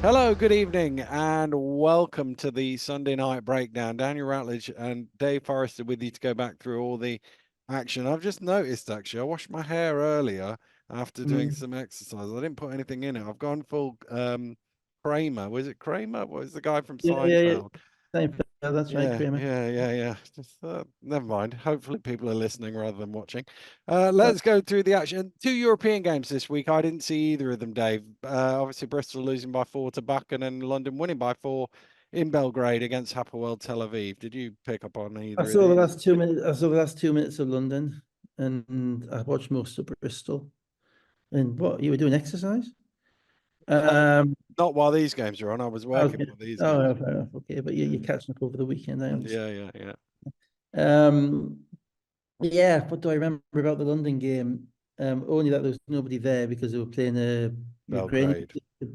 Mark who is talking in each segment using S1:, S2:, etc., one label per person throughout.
S1: Hello, good evening, and welcome to the Sunday night breakdown. Daniel Ratledge and Dave Forrester with you to go back through all the action. I've just noticed actually, I washed my hair earlier after doing
S2: Mm.
S1: some exercise. I didn't put anything in it. I've gone full Kramer. Was it Kramer? What was the guy from
S2: Yeah, yeah, yeah.
S1: Seinfeld?
S2: That's right,
S1: Yeah,
S2: Kramer.
S1: yeah, yeah, yeah. Just never mind. Hopefully, people are listening rather than watching.
S2: Uh,
S1: Let's go through the action. Two European games this week. I didn't see either of them, Dave. Obviously, Bristol losing by 4 to Bakken and London winning by 4 in Belgrade against Hapoel Tel Aviv. Did you pick up on
S2: I
S1: either of
S2: saw the
S1: these?
S2: last 2 minutes. I saw the last 2 minutes of London, and I watched most of Bristol. And what you were doing exercise?
S1: Uh,
S2: Um,
S1: Not while these games are on. I was working
S2: okay.
S1: while these games
S2: Oh,
S1: were
S2: fair enough. Okay, but you're
S1: on.
S2: catching up over the weekend. I understand.
S1: Yeah, yeah, yeah.
S2: Um, yeah. What do I remember about the London game? Only that there was nobody there because they were playing a Ukrainian.
S1: Belgrade.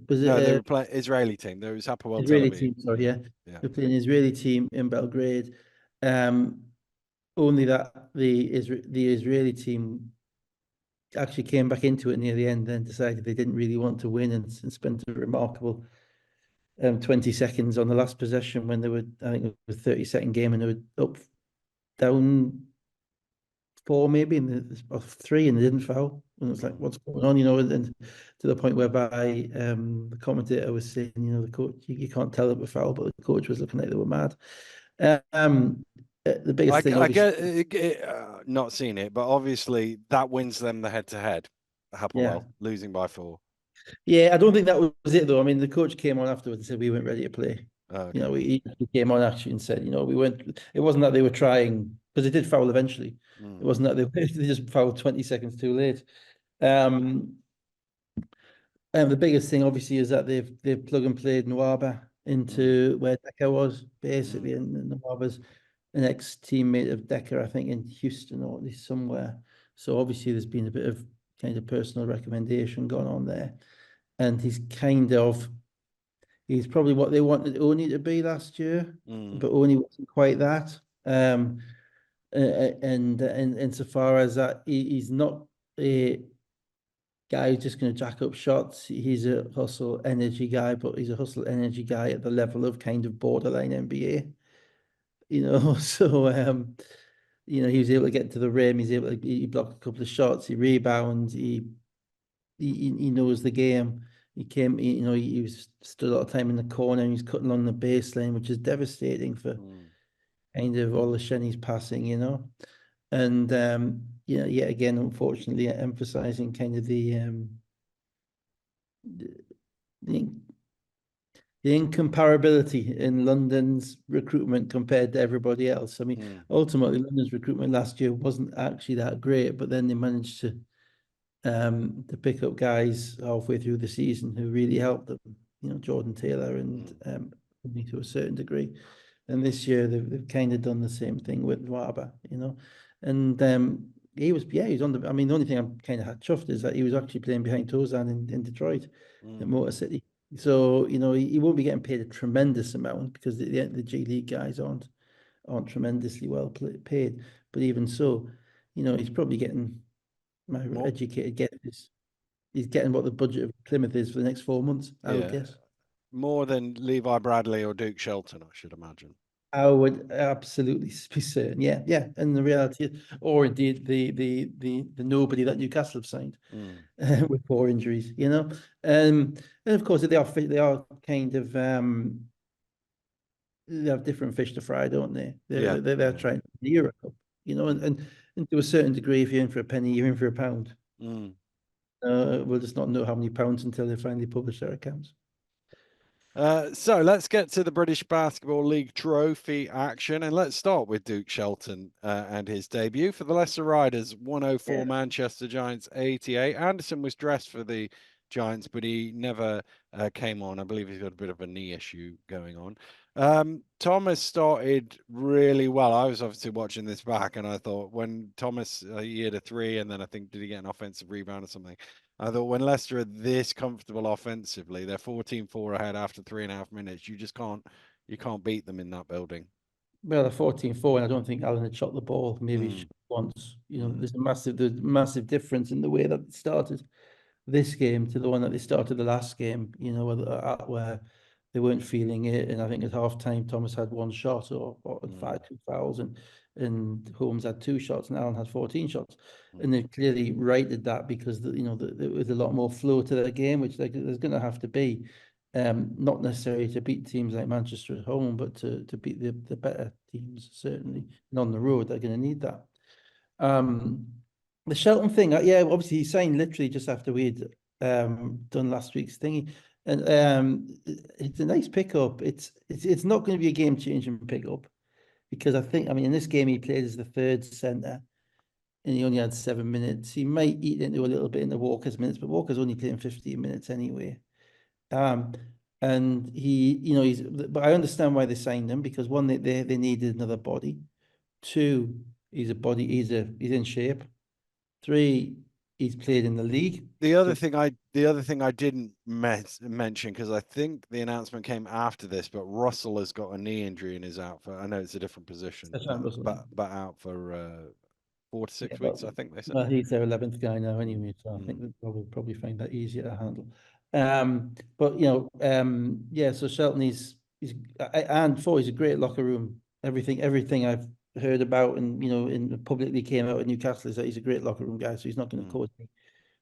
S2: Was it
S1: No, they
S2: a
S1: were playing Israeli team. There was Hapoel Tel
S2: Israeli
S1: Aviv.
S2: team? Sorry,
S1: Yeah,
S2: yeah.
S1: yeah.
S2: They were playing an Israeli team in Belgrade. Um, Only that the Israeli team actually came back into it near the end, then decided they didn't really want to win and spent a remarkable 20 seconds on the last possession when they were, I think it was a 30-second game and they were up down four maybe or three and they didn't foul. And it's like,
S1: Mm.
S2: what's going on, and to the point whereby the commentator was saying, the coach, you can't tell it was foul, but the coach was looking like they were mad. The biggest thing,
S1: I
S2: obviously,
S1: get not seen it, but obviously that wins them the head-to-head.
S2: yeah.
S1: Hapoel losing by 4.
S2: Yeah, I don't think that was it though. I mean, the coach came on afterwards and said we weren't ready to play.
S1: Oh, okay.
S2: He came on actually and said, we weren't. It wasn't that they were trying because they did foul eventually. It
S1: Mm,
S2: wasn't that they just fouled 20 seconds too late. Um, and the biggest thing obviously is that they've plug and played Nwaba
S1: mm,
S2: into where Decker was basically,
S1: mm,
S2: and Nwaba's an ex-teammate of Decker, I think, in Houston or at least somewhere. So obviously there's been a bit of kind of personal recommendation going on there, and he's probably what they wanted Oni to be last year,
S1: mm,
S2: but Oni wasn't quite that. And insofar as that, he's not a guy who's just going to jack up shots. He's a hustle energy guy, but he's a hustle energy guy at the level of kind of borderline NBA. So he was able to get to the rim. He's able to he blocked a couple of shots. He rebounds. He knows the game. He was stood a lot of time in the corner and he's cutting along the baseline, which is devastating for
S1: mm.
S2: kind of all the Shenny's passing. And yet again, unfortunately, emphasizing kind of the, the incomparability in London's recruitment compared to everybody else. I mean,
S1: Mm,
S2: ultimately, London's recruitment last year wasn't actually that great, but then they managed to pick up guys halfway through the season who really helped them. Jordan Taylor and
S1: mm,
S2: to a certain degree. And this year they've kind of done the same thing with Waba, and he was on the. I mean, the only thing I'm kind of chuffed is that he was actually playing behind Tozan in Detroit at
S1: mm,
S2: Motor City. So he won't be getting paid a tremendous amount because the G League guys aren't tremendously well paid. But even so, he's probably getting my
S1: more,
S2: educated guess is he's getting what the budget of Plymouth is for the next 4 months, I would
S1: yeah,
S2: guess.
S1: more than Levi Bradley or Duke Shelton, I should imagine.
S2: I would absolutely be certain. Yeah, yeah. And the reality is, or indeed the nobody that Newcastle have signed
S1: Mm,
S2: with poor injuries. And of course they are kind of they have different fish to fry, don't they?
S1: yeah,
S2: They're
S1: yeah.
S2: trying the Euro Cup,
S1: Mm,
S2: and to a certain degree, if you're in for a penny, you're in for a pound.
S1: mm.
S2: We'll just not know how many pounds until they finally publish their accounts.
S1: So let's get to the British Basketball League trophy action, and let's start with Duke Shelton and his debut for the Leicester Riders. 104
S2: Yeah.
S1: Manchester Giants 88. Anderson was dressed for the Giants, but he never came on. I believe he's got a bit of a knee issue going on. Thomas started really well. I was obviously watching this back, and I thought when Thomas he hit a three, and then I think did he get an offensive rebound or something? I thought when Leicester are this comfortable offensively, they're 14-4 ahead after 3.5 minutes. You can't beat them in that building.
S2: Well, a 14-4, and I don't think Allen had shot the ball maybe
S1: Mm,
S2: once.
S1: mm,
S2: There's a massive difference in the way that it started this game to the one that they started the last game, you know, where they weren't feeling it. And I think at half time, Thomas had one shot or two fouls, and Holmes had 2 shots, and Allen had 14 shots. And they clearly righted that because there was a lot more flow to their game, which there's going to have to be. Not necessarily to beat teams like Manchester at home, but to beat the better teams, certainly. And on the road, they're going to need that. The Shelton thing, yeah, obviously he signed literally just after we'd done last week's thingy, and it's a nice pickup. It's not going to be a game-changing pickup because I mean, in this game he played as the 3rd centre, and he only had 7 minutes. He might eat into a little bit into Walker's minutes, but Walker's only playing 15 minutes anyway. And but I understand why they signed him, because one, they needed another body. 2, he's in shape. 3, he's played in the league.
S1: The other thing I didn't mention, because I think the announcement came after this, but Russell has got a knee injury and is out for. I know it's a different position, but out for 4 to 6 weeks. I think they said.
S2: Well, he's their 11th guy now anyway, so I think they'll probably find that easier to handle. But yeah. So Shelton, he's he's a great locker room. Everything I've heard about and publicly came out at Newcastle is that he's a great locker room guy. So he's not going to cause any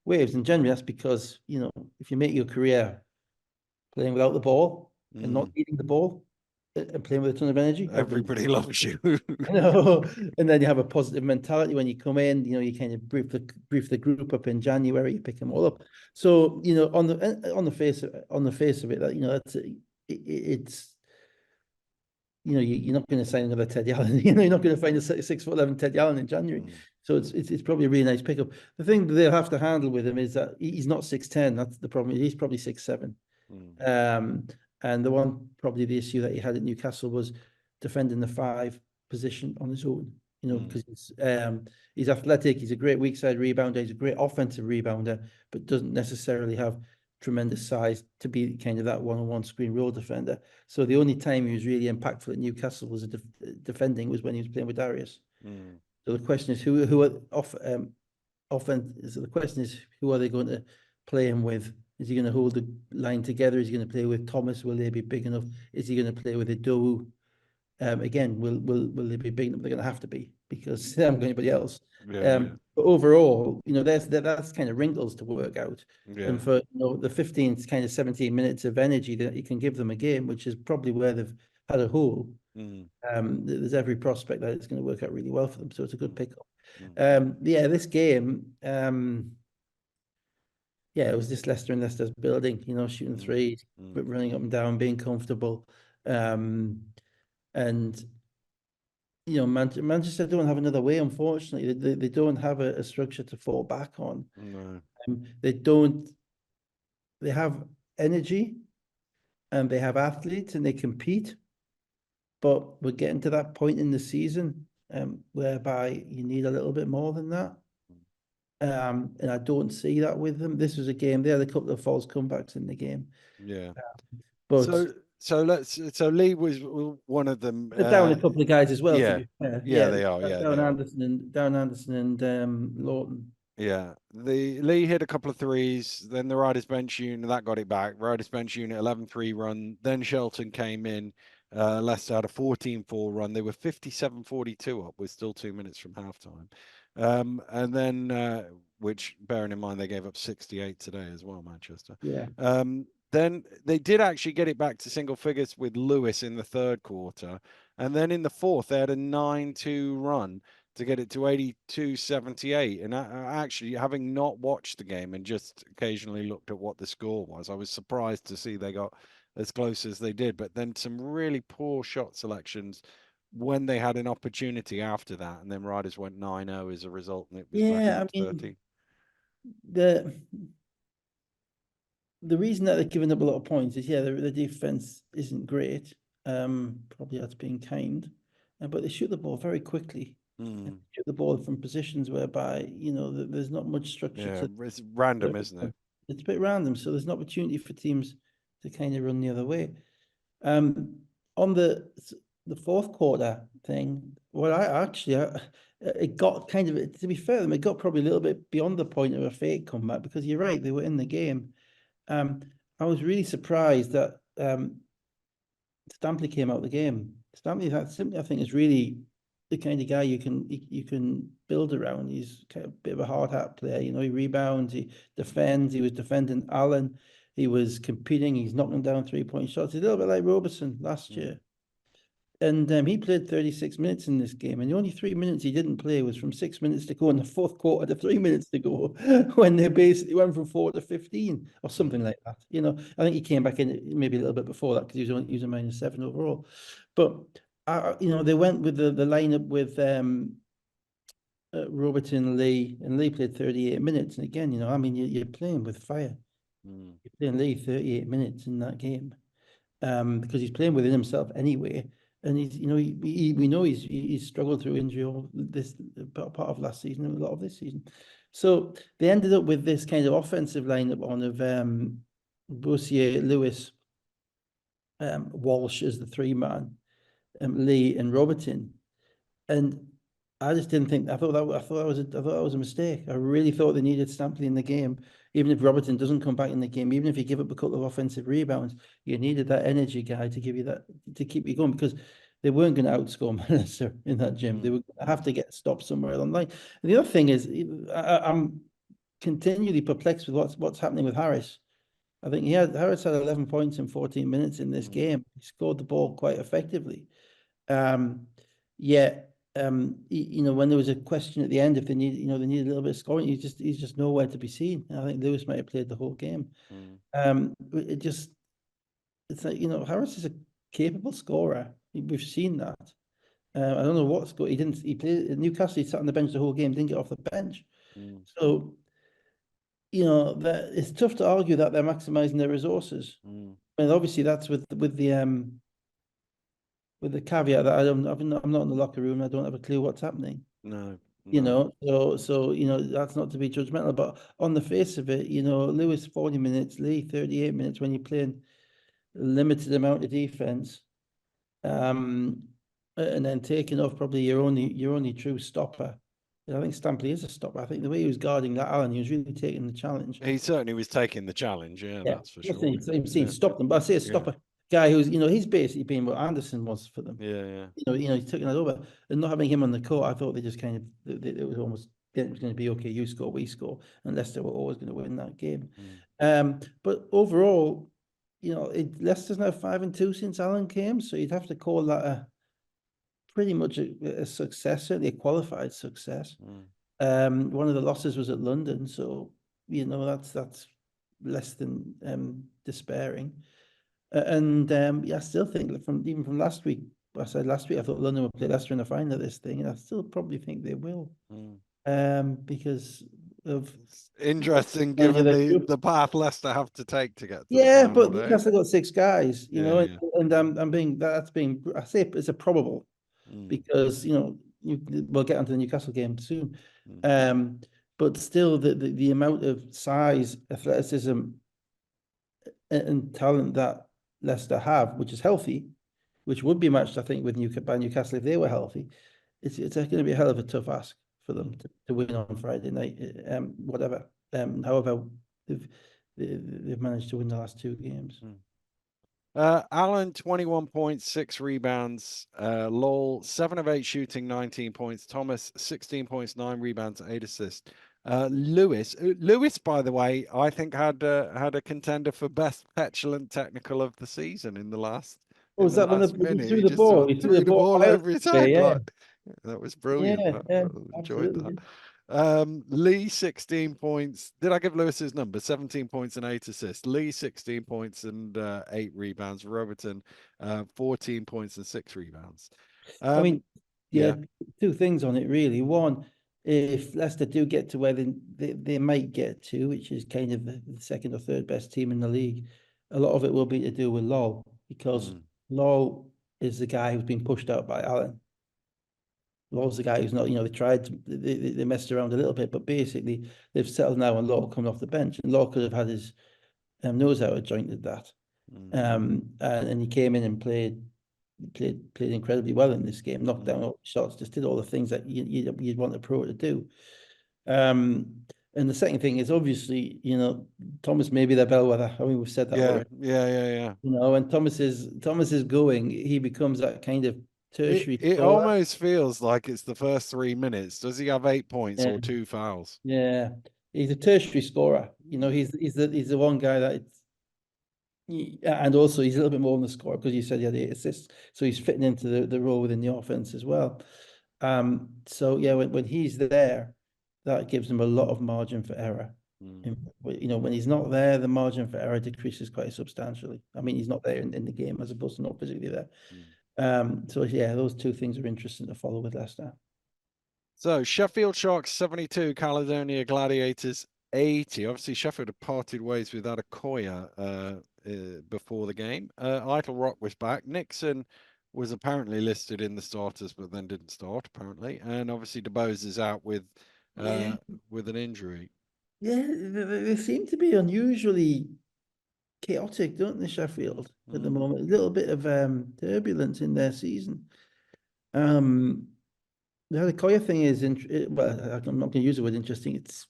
S2: waves. And generally, that's because if you make your career playing without the ball and not needing the ball and playing with a ton of energy,
S1: everybody loves you.
S2: And then you have a positive mentality when you come in. You kind of brief the group up in January, you pick them all up. So on the face of it, that it's you're not going to sign another Ted Allen. You're not going to find a 6'11" Ted Allen in January. So it's probably a really nice pickup. The thing that they'll have to handle with him is that he's not 6'10". That's the problem. He's probably 6'7". And probably the issue that he had at Newcastle was defending the 5 position on his own. Because he's athletic. He's a great weak side rebounder. He's a great offensive rebounder, but doesn't necessarily have tremendous size to be kind of that one-on-one screen roll defender. So the only time he was really impactful at Newcastle was defending was when he was playing with Darius. So the question is who are offense. So the question is, who are they going to play him with? Is he going to hold the line together? Is he going to play with Thomas? Will they be big enough? Is he going to play with Idowu? Again, will they be big enough? They're going to have to be, because they haven't got anybody else. But overall, that's kind of wrinkles to work out. And for the 15 kind of 17 minutes of energy that you can give them a game, which is probably where they've had a hole, there's every prospect that it's going to work out really well for them. So it's a good pickup. This game, it was just Leicester and Leicester's building, shooting threes, running up and down, being comfortable. And Manchester don't have another way, unfortunately. They don't have a structure to fall back on. They have energy and they have athletes and they compete, but we're getting to that point in the season whereby you need a little bit more than that. And I don't see that with them. This was a game. They had a couple of false comebacks in the game. But
S1: so Lee was one of them.
S2: They're down a couple of guys as well.
S1: They are.
S2: Down Anderson and Lawton.
S1: Yeah, the Lee hit a couple of threes. Then the Riders bench unit that got it back. Riders bench unit 11-3 run. Then Shelton came in. Leicester had a 14-4 run. They were 57-42 up with still 2 minutes from halftime. And then, which bearing in mind they gave up 68 today as well, Manchester. Then they did actually get it back to single figures with Lewis in the 3rd quarter. And then in the 4th, they had a 9-2 run to get it to 82-78. And actually, having not watched the game and just occasionally looked at what the score was, I was surprised to see they got as close as they did. But then some really poor shot selections when they had an opportunity after that. And then Riders went 9-0 as a result. And it was back in 30.
S2: The reason that they're giving up a lot of points is, the defense isn't great. Probably that's being kind, but they shoot the ball very quickly. Shoot the ball from positions whereby there's not much structure.
S1: It's random, isn't it?
S2: It's a bit random, so there's an opportunity for teams to kind of run the other way. On the 4th quarter thing, Well, it got kind of, to be fair, it got probably a little bit beyond the point of a fake comeback because you're right, they were in the game. I was really surprised that Stampley came out of the game. Stampley, I think, is really the kind of guy you can build around. He's kind of a bit of a hard hat player. You know, he rebounds, he defends. He was defending Allen. He was competing. He's knocking down 3-point shots. He's a little bit like Robertson last year. And he played 36 minutes in this game, and the only 3 minutes he didn't play was from 6 minutes to go in the fourth quarter to 3 minutes to go, when they basically went from 4 to 15 or something like that. You know, I think he came back in maybe a little bit before that because he was a -7 overall. But you know, they went with the lineup with Robertson, Lee, and Lee played 38 minutes. And again, you know, I mean, you're playing with fire. You're playing Lee 38 minutes in that game, because he's playing within himself anyway. And he's, you know, we know he's struggled through injury all this part of last season and a lot of this season. So they ended up with this kind of offensive lineup on of Bossier, Lewis, Walsh as the 3-man, Lee and Robertson. And I just didn't think. I thought that was a mistake. I really thought they needed Stampley in the game, even if Robertson doesn't come back in the game. Even if you give up a couple of offensive rebounds, you needed that energy guy to give you that, to keep you going, because they weren't going to outscore Manchester in that gym. They would have to get stopped somewhere along the line. And the other thing is, I'm continually perplexed with what's happening with Harris. I think Harris had 11 points in 14 minutes in this game. He scored the ball quite effectively. Yeah. You know, when there was a question at the end, if they need, you know, they need a little bit of scoring, he's just nowhere to be seen. And I think Lewis might have played the whole game. It's like, you know, Harris is a capable scorer. We've seen that. I don't know what's going. He played at Newcastle. He sat on the bench the whole game, didn't get off the bench. So, you know, that it's tough to argue that they're maximizing their resources. And obviously that's with the caveat that I'm not in the locker room. I don't have a clue what's happening.
S1: No.
S2: You know, so you know, that's not to be judgmental, but on the face of it, you know, Lewis 40 minutes, Lee 38 minutes when you're playing a limited amount of defense, and then taking off probably your only true stopper. I think Stampley is a stopper. I think the way he was guarding that Allen, he was really taking the challenge.
S1: He certainly was taking the challenge. Yeah, that's for sure.
S2: He's stopped them, but I say a stopper. Guy who's, you know, he's basically being what Anderson was for them.
S1: Yeah.
S2: You know, he's taking that over, and not having him on the court. I thought they just kind of, it was almost, it was going to be okay. You score, we score, and Leicester were always going to win that game. But overall, you know, Leicester's now 5-2 since Allen came, so you'd have to call that pretty much a success, certainly a qualified success. One of the losses was at London, so you know that's less than despairing. Yeah, I still think that even from last week, I said last week I thought London would play Leicester in the final of this thing, and I still probably think they will, because of
S1: interesting, given the path Leicester have to take to get to the final.
S2: But Newcastle got 6 guys, you know, and I say it's a probable, because you know we'll get onto the Newcastle game soon, but still the amount of size, athleticism, and talent that Leicester have, which is healthy, which would be matched, I think, with Newcastle if they were healthy. It's going to be a hell of a tough ask for them to win on Friday night. Whatever. However, they've managed to win the last 2 games.
S1: Allen 21 points, 6 rebounds. Lowell 7 of 8 shooting, 19 points. Thomas 16 points, 9 rebounds, 8 assists. Lewis, by the way, I think had a contender for best petulant technical of the season in the last.
S2: Was that when
S1: minute?
S2: He threw the ball? He threw the ball
S1: over his head.
S2: Yeah.
S1: Like, that was brilliant. I enjoyed that. Lee 16 points. Did I give Lewis his number? 17 points and 8 assists. Lee 16 points and 8 rebounds. Robertson 14 points and 6 rebounds.
S2: I mean, 2 things on it really. One, if Leicester do get to where they might get to, which is kind of the second or third best team in the league, a lot of it will be to do with Lowell, because Lowell is the guy who's been pushed out by Allen. Lowell's the guy who's not, you know, they messed around a little bit, but basically they've settled now on Lowell coming off the bench, and Lowell could have had his nose out of joint at that. And he came in and played played incredibly well in this game, knocked down
S1: Mm.
S2: all the shots, just did all the things that you'd want a pro to do. And the second thing is obviously, Thomas may be the bellwether. I mean, we've said that
S1: Yeah,
S2: already.
S1: yeah.
S2: When Thomas is going, he becomes that kind of tertiary
S1: It
S2: scorer.
S1: almost feels like it's the first 3 minutes. Does he have 8 points
S2: Yeah,
S1: or 2 fouls?
S2: yeah. He's a tertiary scorer.
S1: Mm.
S2: He's the one guy that and also he's a little bit more on the score because you said he had 8 assists, so he's fitting into the role within the offense as well. So yeah, when he's there, that gives him a lot of margin for error.
S1: Mm.
S2: And, when he's not there, the margin for error decreases quite substantially. I mean, he's not there in the game as opposed to not physically there.
S1: Mm.
S2: So yeah, those two things are interesting to follow with Leicester.
S1: So Sheffield Sharks 72, Caledonia Gladiators 80. Obviously, Sheffield had parted ways with Adekoya before the game. Idle Rock was back. Nixon was apparently listed in the starters, but then didn't start apparently. And obviously, DeBose is out
S2: Yeah,
S1: with an injury.
S2: yeah, they seem to be unusually chaotic, don't they, Sheffield, at the
S1: Mm.
S2: moment? A little bit of turbulence in their season. Um, the Adekoya thing is, well, I'm not going to use the word interesting. It's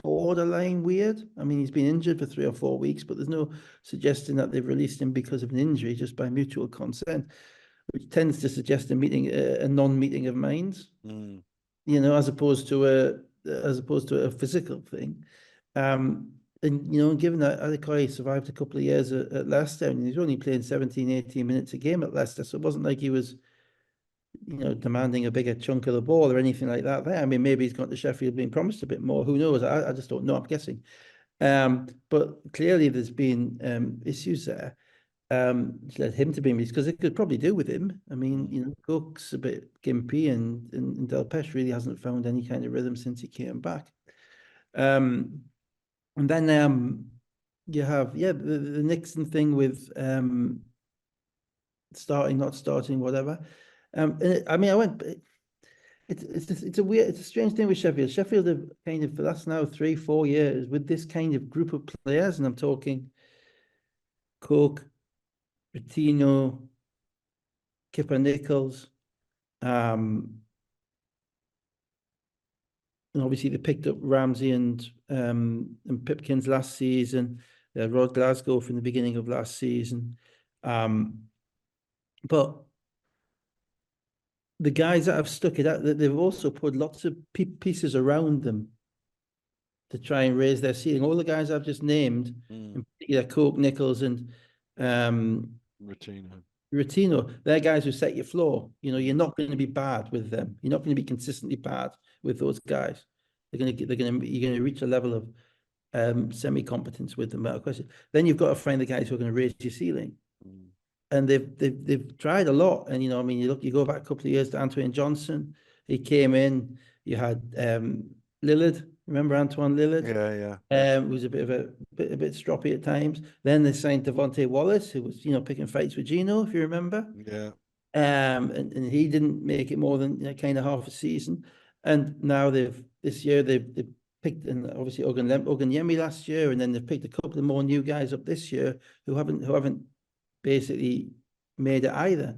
S2: borderline weird. I mean, he's been injured for 3 or 4 weeks, but there's no suggesting that they've released him because of an injury, just by mutual consent, which tends to suggest a non-meeting of minds,
S1: Mm.
S2: as opposed to a physical thing. And given that Adekoya survived a couple of years at Leicester, and he's only playing 17, 18 minutes a game at Leicester, so it wasn't like he was demanding a bigger chunk of the ball or anything like that there. I mean, maybe he's gone to Sheffield being promised a bit more. Who knows? I just don't know. I'm guessing. But clearly there's been issues there which led him to be released because they could probably do with him. I mean,
S1: Mm.
S2: Cook's a bit gimpy and Del Pesh really hasn't found any kind of rhythm since he came back. And then you have, the Nixon thing with starting, not starting, whatever. I mean, it's a strange thing with Sheffield. Sheffield have kind of, for the last now 3-4 years, with this kind of group of players, and I'm talking Cook, Bertino, Kipper Nichols, and obviously they picked up Ramsey and Pipkins last season. They had Rod Glasgow from the beginning of last season. But the guys that have stuck it out, they've also put lots of pieces around them to try and raise their ceiling. All the guys I've just named,
S1: Mm.
S2: in particular Coke, Nichols, and
S1: Routine.
S2: Rotino, they're guys who set your floor. You're
S1: Mm.
S2: not going to be bad with them. You're not going to be consistently bad with those guys. You're going to reach a level of semi-competence with them, without question. Then you've got to find the guys who are going to raise your ceiling.
S1: Mm.
S2: And they've tried a lot. And I mean, you go back a couple of years to Antoine Johnson. He came in. You had Lillard. Remember Antoine Lillard?
S1: Yeah.
S2: Who was a bit stroppy at times. Then they signed Devontae Wallace, who was picking fights with Gino, if you remember.
S1: Yeah.
S2: And he didn't make it more than kind of half a season. And now this year they've picked, and obviously Oganyemi last year, and then they've picked a couple of more new guys up this year who haven't basically made it either.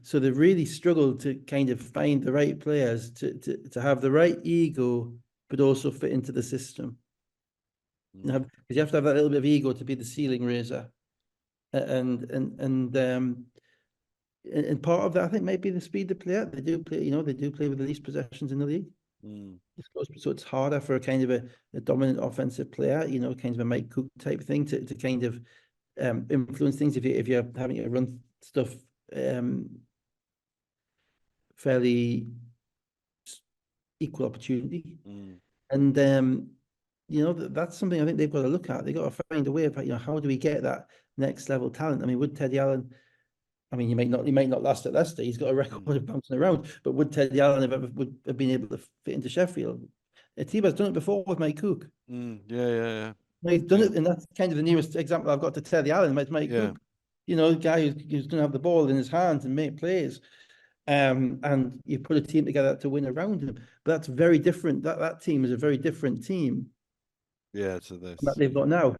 S2: So they've really struggled to kind of find the right players to have the right ego, but also fit into the system.
S1: Mm.
S2: Because you have to have that little bit of ego to be the ceiling raiser, and part of that I think might be the speed they play at. They do play with the least possessions in the league.
S1: Mm.
S2: So it's harder for a kind of a dominant offensive player, kind of a Mike Cook type thing to kind of influence things if you're having to run stuff fairly equal opportunity.
S1: Mm.
S2: And that's something I think they've got to look at. They've got to find a way of how do we get that next level talent? I mean, would Teddy Allen? I mean, he might not last at Leicester. He's got a record
S1: Mm.
S2: of bouncing around. But would Teddy Allen would have been able to fit into Sheffield? Tiba's done it before with Mike Cook.
S1: Mm. Yeah.
S2: He's done it, and that's kind of the nearest example I've got to Teddy Allen. It's Mike
S1: Yeah.
S2: Cook. The guy who's going to have the ball in his hands and make plays. And you put a team together to win around him. But that's very different. That team is a very different team
S1: Yeah, to
S2: that
S1: this.
S2: they've got now.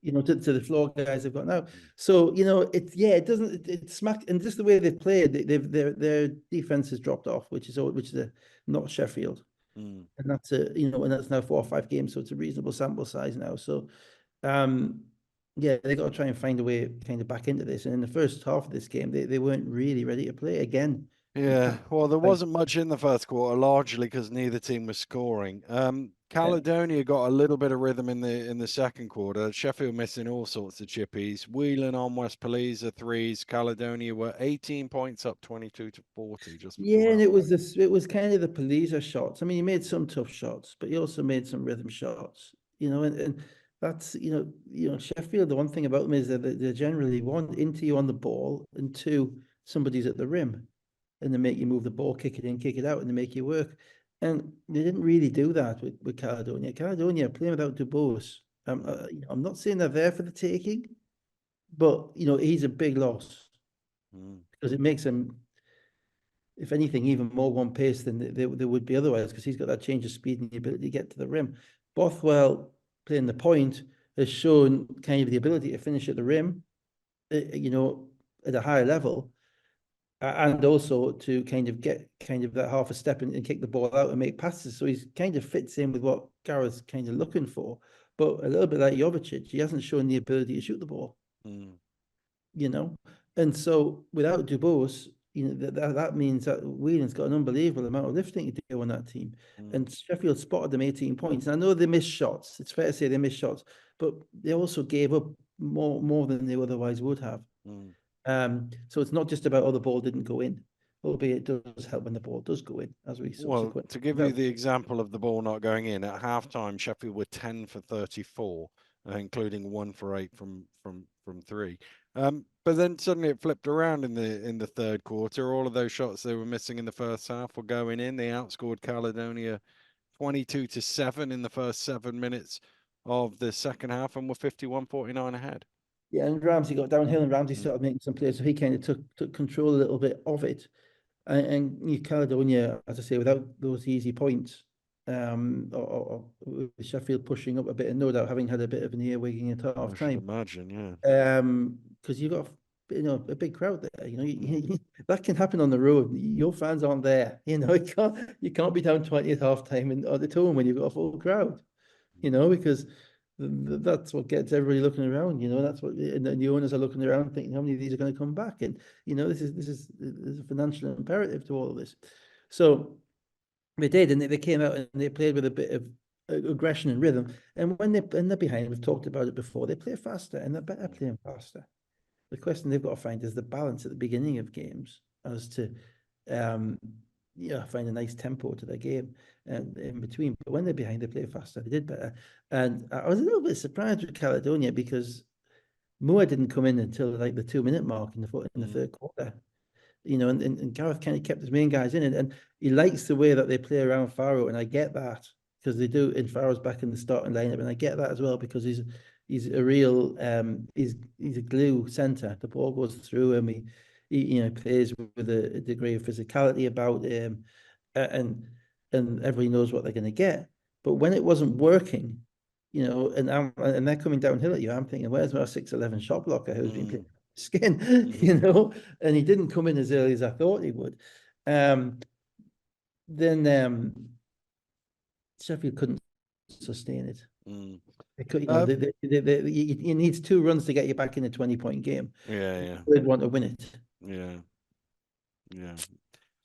S2: To the floor guys they've got now. So it doesn't it smacked, and just the way they've played, their defense has dropped off, which is not Sheffield,
S1: Mm.
S2: and that's now 4 or 5 games, so it's a reasonable sample size now. So um, yeah, they got to try and find a way kind of back into this. And in the first half of this game, they weren't really ready to play again. You
S1: Yeah,
S2: can't
S1: well, there
S2: like
S1: wasn't much in the first quarter, largely because neither team was scoring.
S2: yeah.
S1: Caledonia got a little bit of rhythm in the second quarter. Sheffield missing all sorts of chippies, wheeling on West Police threes. Caledonia were 18 points up, 22-40 just before
S2: Yeah, and
S1: half.
S2: it was kind of the Poliza shots. I mean, he made some tough shots, but he also made some rhythm shots. And that's Sheffield. The one thing about them is that they're generally one into you on the ball, and two somebody's at the rim, and they make you move the ball, kick it in, kick it out, and they make you work. And they didn't really do that with Caledonia. Caledonia playing without Dubose.
S1: Mm,
S2: I'm not saying they're there for the taking, but he's a big loss
S1: mm,
S2: because it makes him, if anything, even more one pace than they would be otherwise, because he's got that change of speed and the ability to get to the rim. Bothwell playing the point has shown kind of the ability to finish at the rim, at a higher level, and also to kind of get kind of that half a step and kick the ball out and make passes. So he's kind of fits in with what Gareth's kind of looking for. But a little bit like Jovicic, he hasn't shown the ability to shoot the ball.
S1: mm,
S2: you know. And so without Dubose, that means that Whelan's got an unbelievable amount of lifting to do on that team.
S1: mm,
S2: And Sheffield spotted them 18 points. And I know they missed shots. It's fair to say they missed shots, but they also gave up more than they otherwise would have.
S1: mm.
S2: So it's not just about, oh, the ball didn't go in, albeit it does help when the ball does go in, as we
S1: Well,
S2: subsequently
S1: to give
S2: found
S1: you
S2: out.
S1: the example of the ball not going in, at halftime, Sheffield were 10 for 34, including 1 for 8 from three. But then suddenly it flipped around in the third quarter. All of those shots they were missing in the first half were going in. They outscored Caledonia 22-7 in the first 7 minutes of the second half and were 51-49 ahead.
S2: Yeah, and Ramsey got downhill, and Ramsey
S1: Mm,
S2: started making some plays, so he kind of took control a little bit of it. And New Caledonia, as I say, without those easy points, or with Sheffield pushing up a bit, and no doubt having had a bit of an earwigging at half
S1: I should
S2: time,
S1: imagine, yeah.
S2: because you've got a big crowd there.
S1: Mm,
S2: That can happen on the road. Your fans aren't there. You can't be down 20 at half time and at home when you've got a full crowd. Because that's what gets everybody looking around. That's what, and the owners are looking around thinking how many of these are going to come back, and there's a financial imperative to all of this. So they did, and they came out and they played with a bit of aggression and rhythm. And when they're behind, we've talked about it before, they play faster and they're better
S1: mm,
S2: playing faster. The question they've got to find is the balance at the beginning of games as to um find a nice tempo to their game and in between. But when they're behind, they play faster. They did better. And I was a little bit surprised with Caledonia because Moore didn't come in until like the 2 minute mark in the
S1: mm,
S2: third quarter. And Gareth kind of kept his main guys in, and he likes the way that they play around Faro, and I get that because they do. In Faro's back in the starting lineup, and I get that as well because he's a real he's a glue center. The ball goes through him. He plays with a degree of physicality about him, and everybody knows what they're going to get. But when it wasn't working, and they're coming downhill at you, I'm thinking, where's my 6'11" shot blocker who's been playing
S1: mm,
S2: skin,
S1: mhm,
S2: and he didn't come in as early as I thought he would. Um, then Sheffield couldn't sustain it.
S1: mm.
S2: They could,
S1: Uh,
S2: he needs 2 runs to get you back in a 20-point game.
S1: yeah, yeah,
S2: They'd want to win it.
S1: yeah, yeah.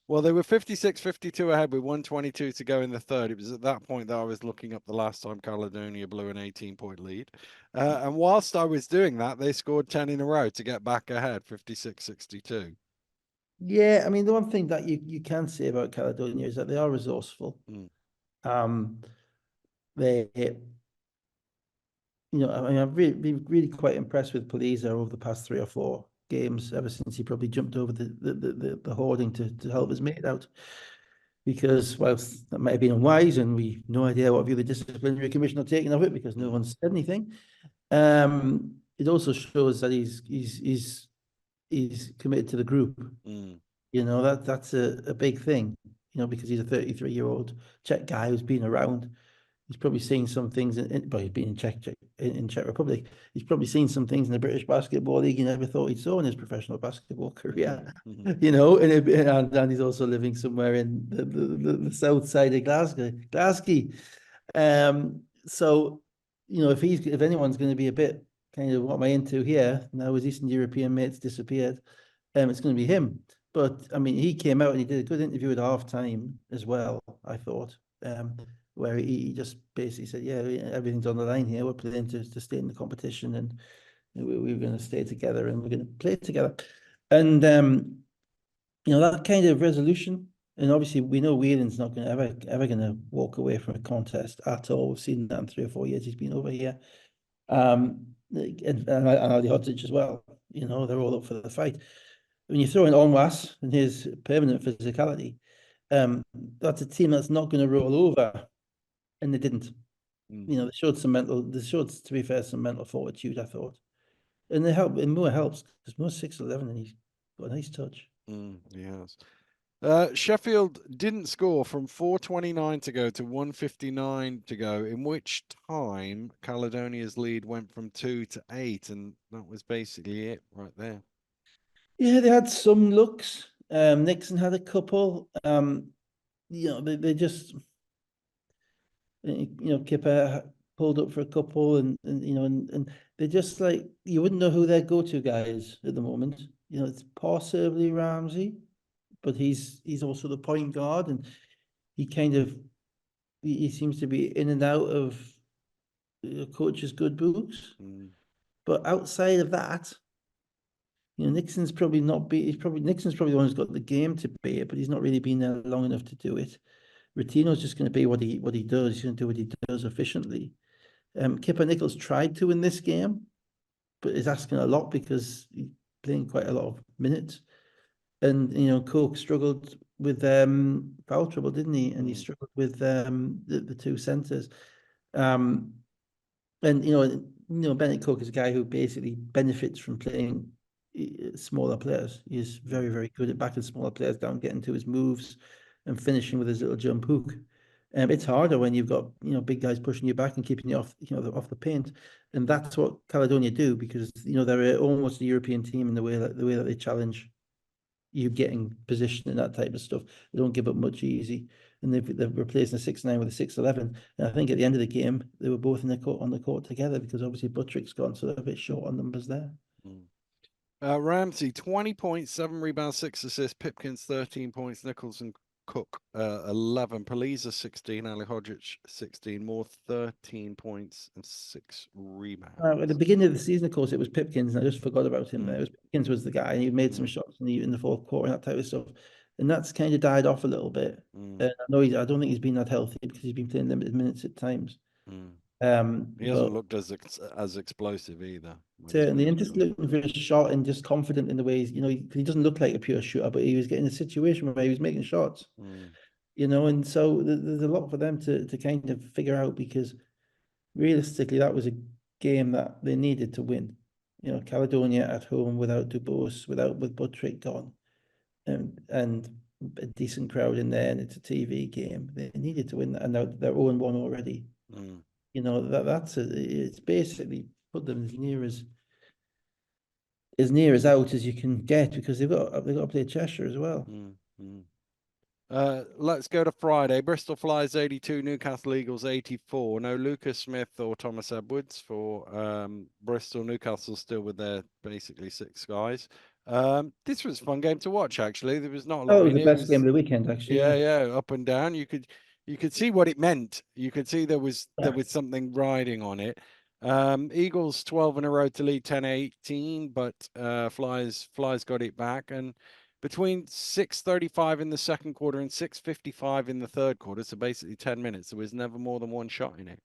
S1: Well, they were 56-52 ahead with 122 to go in the third. It was at that point that I was looking up the last time Caledonia blew an 18-point lead. And whilst I was doing that, they scored 10 in a row to get back ahead, 56-62.
S2: Yeah, I mean, the one thing that you can say about Caledonia is that they are resourceful.
S1: Mm,
S2: Um, they, I mean, I've been really quite impressed with Poliza over the past 3 or 4 games, ever since he probably jumped over the hoarding to help his mate out. Because whilst that might have been unwise, and we have no idea what view the disciplinary commission are taking of it, because no
S1: mm,
S2: one said anything, it also shows that he's committed to the group.
S1: mm,
S2: That's a big thing. Because he's a 33-year-old Czech guy who's been around. He's probably seen some things well, he's been in Czech Republic. He's probably seen some things in the British Basketball League he never thought he'd saw in his professional basketball career. You know, and he's also living somewhere in the south side of Glasgow. So, you know, if anyone's going to be a bit kind of what am I into here now, his Eastern European mates disappeared, it's going to be him. But I mean, he came out and he did a good interview at half time as well, I thought, where he just basically said, yeah, everything's on the line here. We're playing to stay in the competition, and we're going to stay together and we're going to play together. And you know, that kind of resolution. And obviously, we know Whelan's not going to ever going to walk away from a contest at all. We've seen that in 3 or 4 years he's been over here. And Ali Hodge as well. You know, they're all up for the fight. When you throw in Onwas and his permanent physicality, that's a team that's not going to roll over, and they didn't. You know, they showed, to be fair, some mental fortitude, I thought. And Moore helps, because Moore's 6'11" and he's got a nice touch.
S1: He has. Sheffield didn't score from 4:29 to go to 1:59 to go, in which time Caledonia's lead went from 2 to 8, and that was basically it right there.
S2: Yeah, they had some looks. Nixon had a couple. You know, they just, you know, Kipper pulled up for a couple, and you know, and they just like, you wouldn't know who their go-to guy is at the moment. You know, it's possibly Ramsey, but he's also the point guard, and he kind of he seems to be in and out of coach's good books. But outside of that, you know, Nixon's probably Nixon's probably the one who's got the game to be it, but he's not really been there long enough to do it. Rotino's just going to be what he does. He's going to do what he does efficiently. Kipper Nichols tried to win this game, but is asking a lot because he's playing quite a lot of minutes. And you know, Coke struggled with foul trouble, didn't he? And he struggled with the two centers. And you know, Bennett Cook is a guy who basically benefits from playing smaller players. He's very, very good at backing smaller players down, getting to his moves, and finishing with his little jump hook. It's harder when you've got, you know, big guys pushing you back and keeping you off, you know, off the paint, and that's what Caledonia do, because you know they're almost a European team in the way that they challenge you getting position and that type of stuff. They don't give up much easy, and they've replaced the 6'9" with a 6'11". And I think at the end of the game they were both on the court together, because obviously Buttrick's gone, so they're a bit short on numbers there.
S1: Ramsey 20 points, 7 rebounds, 6 assists. Pipkins 13 points. Nichols and Cook 11. Paliza 16. Ali Hodgic 16. More 13 points and 6 rebounds.
S2: At the beginning of the season, of course, it was Pipkins, and I just forgot about him there. It was Pipkins was the guy, and he made some shots in the fourth quarter and that type of stuff. And that's kind of died off a little bit. And I don't think he's been that healthy, because he's been playing limited minutes at times.
S1: He hasn't looked as explosive either.
S2: Certainly, and just looking for a shot and just confident in the ways, you know, he doesn't look like a pure shooter, but he was getting a situation where he was making shots, you know, and so there's a lot for them to kind of figure out, because realistically, that was a game that they needed to win. You know, Caledonia at home without Dubose, with Buttrick gone, and a decent crowd in there, and it's a TV game. They needed to win that, and they're 0-1 already. You know, it's basically put them as near as out as you can get, because they've got to play Cheshire as well.
S1: Let's go to Friday. Bristol Flyers 82, Newcastle Eagles 84. No Lucas Smith or Thomas Edwards for Bristol. Newcastle still with their basically 6 guys. This was a fun game to watch, actually. There was not a lot.
S2: It was the best game of the weekend, actually.
S1: Yeah, up and down. You could see what it meant. You could see there was something riding on it. Eagles 12 in a row to lead 10-18, but Flyers got it back, and between 6:35 in the second quarter and 6:55 in the third quarter, so basically 10 minutes, there was never more than one shot in it.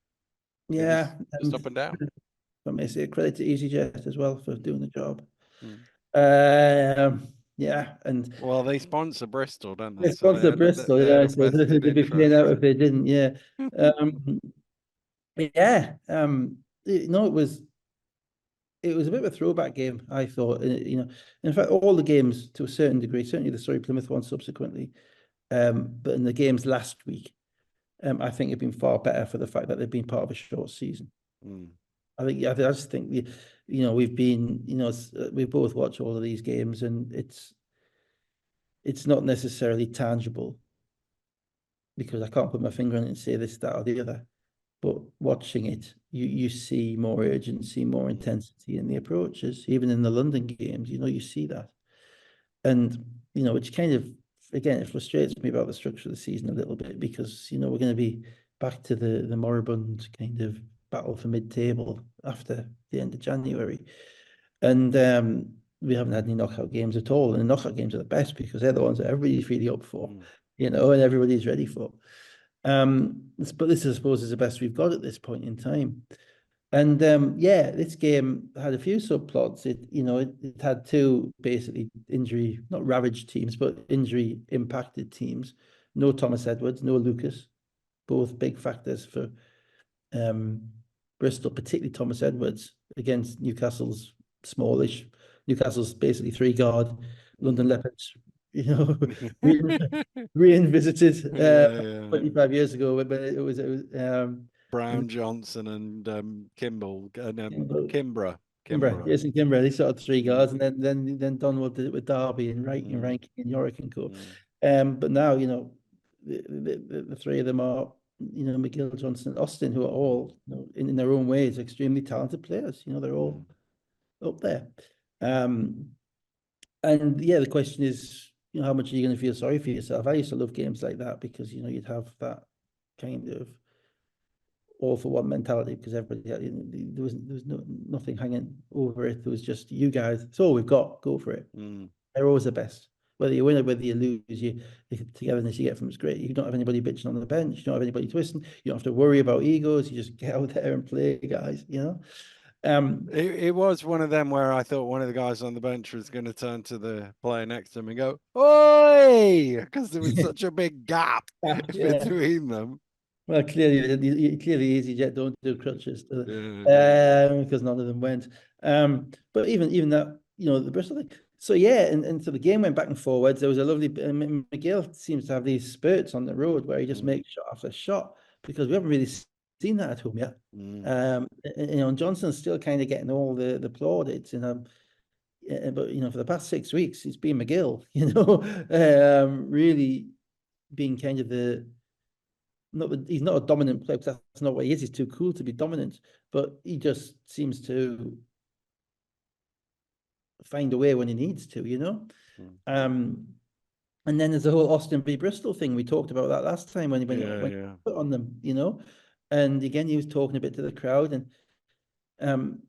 S2: Yeah,
S1: just up and down.
S2: I may say credit to EasyJet as well for doing the job. Yeah, and
S1: well, they sponsor Bristol, don't they?
S2: They sponsor Bristol, yeah. So they'd be playing out if they didn't, yeah. Yeah. No, it was a bit of a throwback game, I thought. You know, in fact, all the games to a certain degree, certainly the Plymouth one subsequently, but in the games last week, I think have been far better for the fact that they've been part of a short season.
S1: Mm.
S2: I just think we've been, we both watch all of these games, and it's not necessarily tangible because I can't put my finger on it and say this, that, or the other. But watching it, you see more urgency, more
S1: Mm.
S2: intensity in the approaches, even in the London games. You see that, and which kind of, again, it frustrates me about the structure of the season a little bit because we're going to be back to the moribund kind of battle for mid-table after the end of January, and we haven't had any knockout games at all. And the knockout games are the best because they're the ones that everybody's really up for,
S1: Mm.
S2: and everybody's ready for. But this, I suppose, is the best we've got at this point in time. And yeah, this game had a few subplots. It had two basically injury, not ravaged teams, but injury impacted teams. No Thomas Edwards, no Lucas, both big factors for um, Bristol, particularly Thomas Edwards against Newcastle's smallish. Newcastle's basically three guard. London
S1: Mm.
S2: Leopards, re reinvisited
S1: Yeah, yeah.
S2: 25 years ago, but it was
S1: Brown, Johnson, and Kimball, and
S2: in Kimbra,
S1: Kimbra.
S2: Jason Kimbra, they sort of three
S1: Mm.
S2: guards, and then Donald did it with Derby and Wright and
S1: Mm.
S2: Rankin and Yorick and co.
S1: Mm.
S2: But now the three of them are McGill, Johnson, and Austin, who are
S1: Mm.
S2: all in their own ways extremely talented players. They're all
S1: Mm.
S2: up there. And yeah, the question is, how much are you going to feel sorry for yourself? I used to love games like that because you'd have that kind of all for one mentality because everybody there was nothing hanging over it. There was just you guys. It's all we've got. Go for it.
S1: Mm.
S2: They're always the best. Whether you win or whether you lose, the togetherness you get from it's great. You don't have anybody bitching on the bench. You don't have anybody twisting. You don't have to worry about egos. You just get out there and play, guys.
S1: It was one of them where I thought one of the guys on the bench was going to turn to the player next to him and go, "Oi!" because there was such a big gap
S2: yeah.
S1: between them.
S2: Well, clearly EasyJet don't do crutches,
S1: Yeah.
S2: because none of them went. But even that, the Bristol thing. So yeah, and so the game went back and forwards. There was a lovely McGill seems to have these spurts on the road where he just
S1: Mm.
S2: makes shot after shot because we haven't really seen that at home yet.
S1: Mm.
S2: And Johnson's still kind of getting all the plaudits, but for the past 6 weeks, it's been McGill, really being kind of he's not a dominant player because that's not what he is. He's too cool to be dominant, but he just seems to find a way when he needs to.
S1: Mm.
S2: And then there's the whole Austin v Bristol thing. We talked about that last time when he
S1: Yeah,
S2: went
S1: yeah.
S2: put on them. And again, he was talking a bit to the crowd, and um,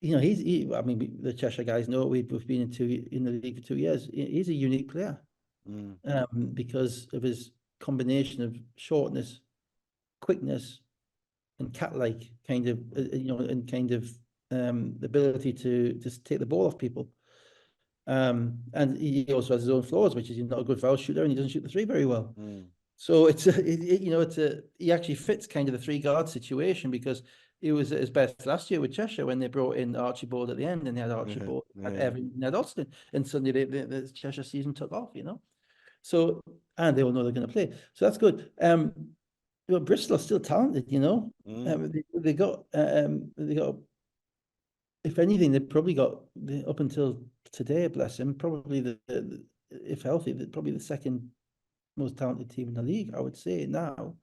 S2: I mean, the Cheshire guys know we've been in the league for 2 years. He's a unique player,
S1: Mm.
S2: because of his combination of shortness, quickness, and cat-like kind of, and kind of the ability to just take the ball off people. And he also has his own flaws, which is he's not a good foul shooter and he doesn't shoot the three very well.
S1: Mm.
S2: So he actually fits kind of the three guard situation because he was at his best last year with Cheshire when they brought in Archibald at the end and they had
S1: Yeah,
S2: Archibald, had
S1: yeah.
S2: Evan, and had Austin, and suddenly the Cheshire season took off. So, and they all know they're going to play, so that's good. But Bristol are still talented.
S1: Mm.
S2: They got, if anything, they've probably got up until today, bless him, probably if healthy, probably the second most talented team in the league, I would say now.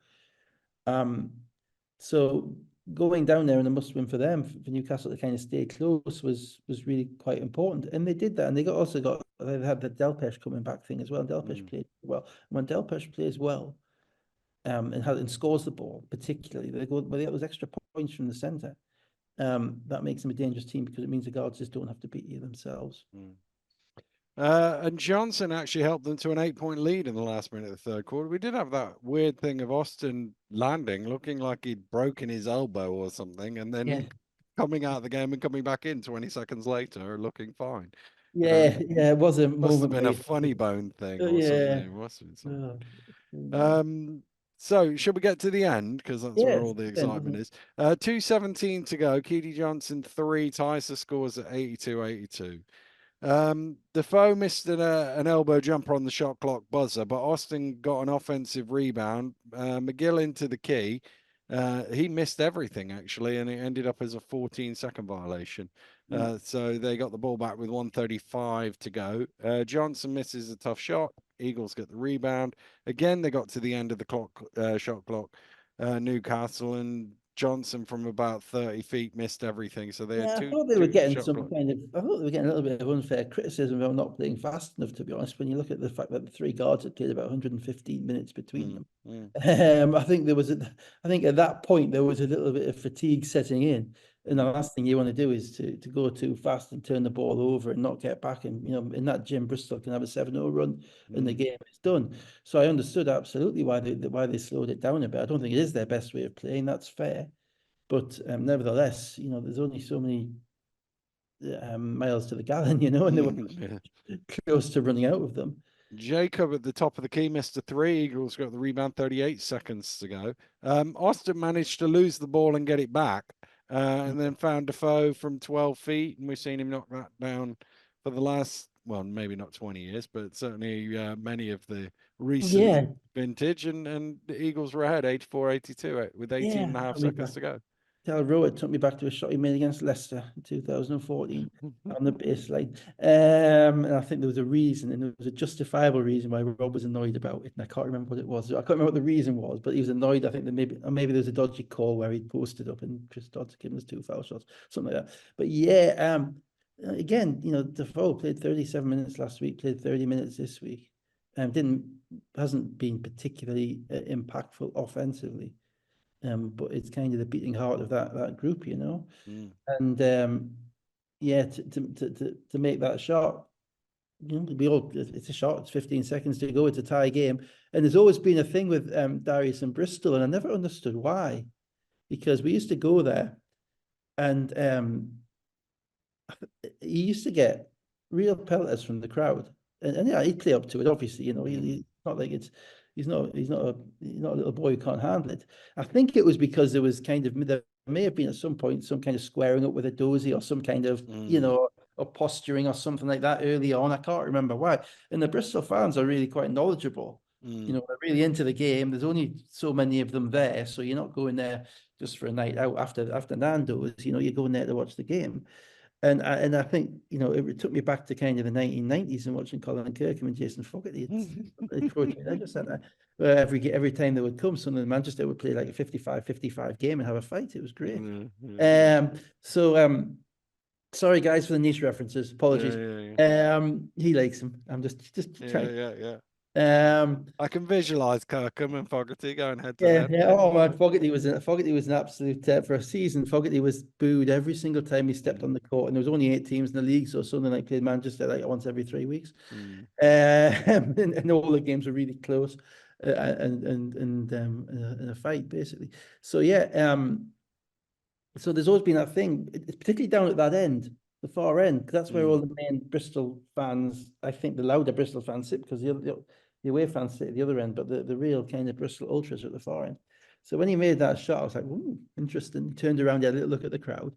S2: So going down there and a must win for them, for Newcastle to kind of stay close was really quite important, and they did that. And they had the Delpesh coming back thing as well. Delpesh
S1: Mm.
S2: played well. And when Delpesh plays well, and scores the ball, particularly they get those extra points from the centre. That makes them a dangerous team because it means the guards just don't have to beat you themselves.
S1: Mm. And Johnson actually helped them to an 8-point lead in the last minute of the third quarter. We did have that weird thing of Austin landing, looking like he'd broken his elbow or something, and
S2: Yeah,
S1: then coming out of the game and coming back in 20 seconds later, looking fine.
S2: yeah, yeah. It was a
S1: Must have
S2: moment
S1: been
S2: where
S1: a funny bone thing or something.
S2: yeah.
S1: It must have been something.
S2: Oh,
S1: So should we get to the end? Because that's where
S2: yes,
S1: all the
S2: then,
S1: excitement is. 2:17 to go. Keedy Johnson 3 ties the scores at 82-82. Defoe missed an elbow jumper on the shot clock buzzer, but Austin got an offensive rebound. McGill into the key. He missed everything actually, and it ended up as a 14-second violation. So they got the ball back with 1:35 to go. Johnson misses a tough shot. Eagles get the rebound. Again, they got to the end of the clock, shot clock. Newcastle, and Johnson from about 30 feet missed everything. So they had
S2: Yeah, I
S1: two
S2: thought they were
S1: two
S2: getting
S1: shot
S2: some
S1: clock.
S2: kind of. I thought they were getting a little bit of unfair criticism about not playing fast enough. To be honest, when you look at the fact that the three guards had played about 115 minutes between them,
S1: Mm.
S2: I think there was. I think at that point there was a little bit of fatigue setting in, and the last thing you want to do is to go too fast and turn the ball over and not get back. And in that gym, Bristol can have a 7-0 run, and the
S1: Mm.
S2: game is done. So I understood absolutely why they slowed it down a bit. I don't think it is their best way of playing. That's fair. But nevertheless, there's only so many miles to the gallon, and they were
S1: Yeah.
S2: close to running out of them.
S1: Jacob at the top of the key missed a three. Eagles got the rebound, 38 seconds to go. Austin managed to lose the ball and get it back, and then found Defoe from 12 feet, and we've seen him knock that down for the last, well, maybe not 20 years, but certainly many of the recent
S2: Yeah,
S1: vintage, and the Eagles were ahead 84-82 with 18
S2: yeah.
S1: and a half
S2: I mean,
S1: seconds to go.
S2: Del Rowe took me back to a shot he made against Leicester in 2014 on the baseline. And I think there was a reason, and there was a justifiable reason why Rob was annoyed about it. And I can't remember what it was. I can't remember what the reason was, but he was annoyed. I think that maybe there was a dodgy call where he posted up and Chris Dodd gave him his 2 foul shots, something like that. But yeah, again, Defoe played 37 minutes last week, played 30 minutes this week. Hasn't been particularly impactful offensively. But it's kind of the beating heart of that group,
S1: Mm.
S2: and yeah, to make that shot, it's a shot. It's 15 seconds to go. It's a tie game, and there's always been a thing with Darius and Bristol, and I never understood why, because we used to go there, and he used to get real pelters from the crowd, and yeah, he'd play up to it. Obviously, he's not like he's not a little boy who can't handle it. I think it was because there may have been at some point some kind of squaring up with a dozy or some kind of or posturing or something like that early on. I can't remember why. And the Bristol fans are really quite knowledgeable. They're really into the game. There's only so many of them there, so you're not going there just for a night out after Nando's. You're going there to watch the game. And I think it took me back to kind of the 1990s and watching Colin Kirkham and Jason Fogarty at the Trojan Leisure Centre, where every time they would come, Sunderland and Manchester would play like a 55-55 game and have a fight. It was great. So sorry guys for the niche references. Apologies. He likes him. I'm just trying.
S1: Yeah.
S2: Um,
S1: I can visualize Kirkham and Fogarty going head to
S2: Yeah,
S1: head.
S2: yeah. Oh man, Fogarty was an absolute for a season. Fogarty was booed every single time he stepped on the court, and there was only 8 teams in the league, so something like played Manchester like once every 3 weeks, and all the games were really close, and in a fight basically. So yeah, so there's always been that thing, it's particularly down at that end, the far end, because that's where all the main Bristol fans, I think the louder Bristol fans sit, because the away fans sit at the other end, but the real kind of Bristol ultras are at the far end. So when he made that shot, I was like, "Ooh, interesting." He turned around, he had a little look at the crowd,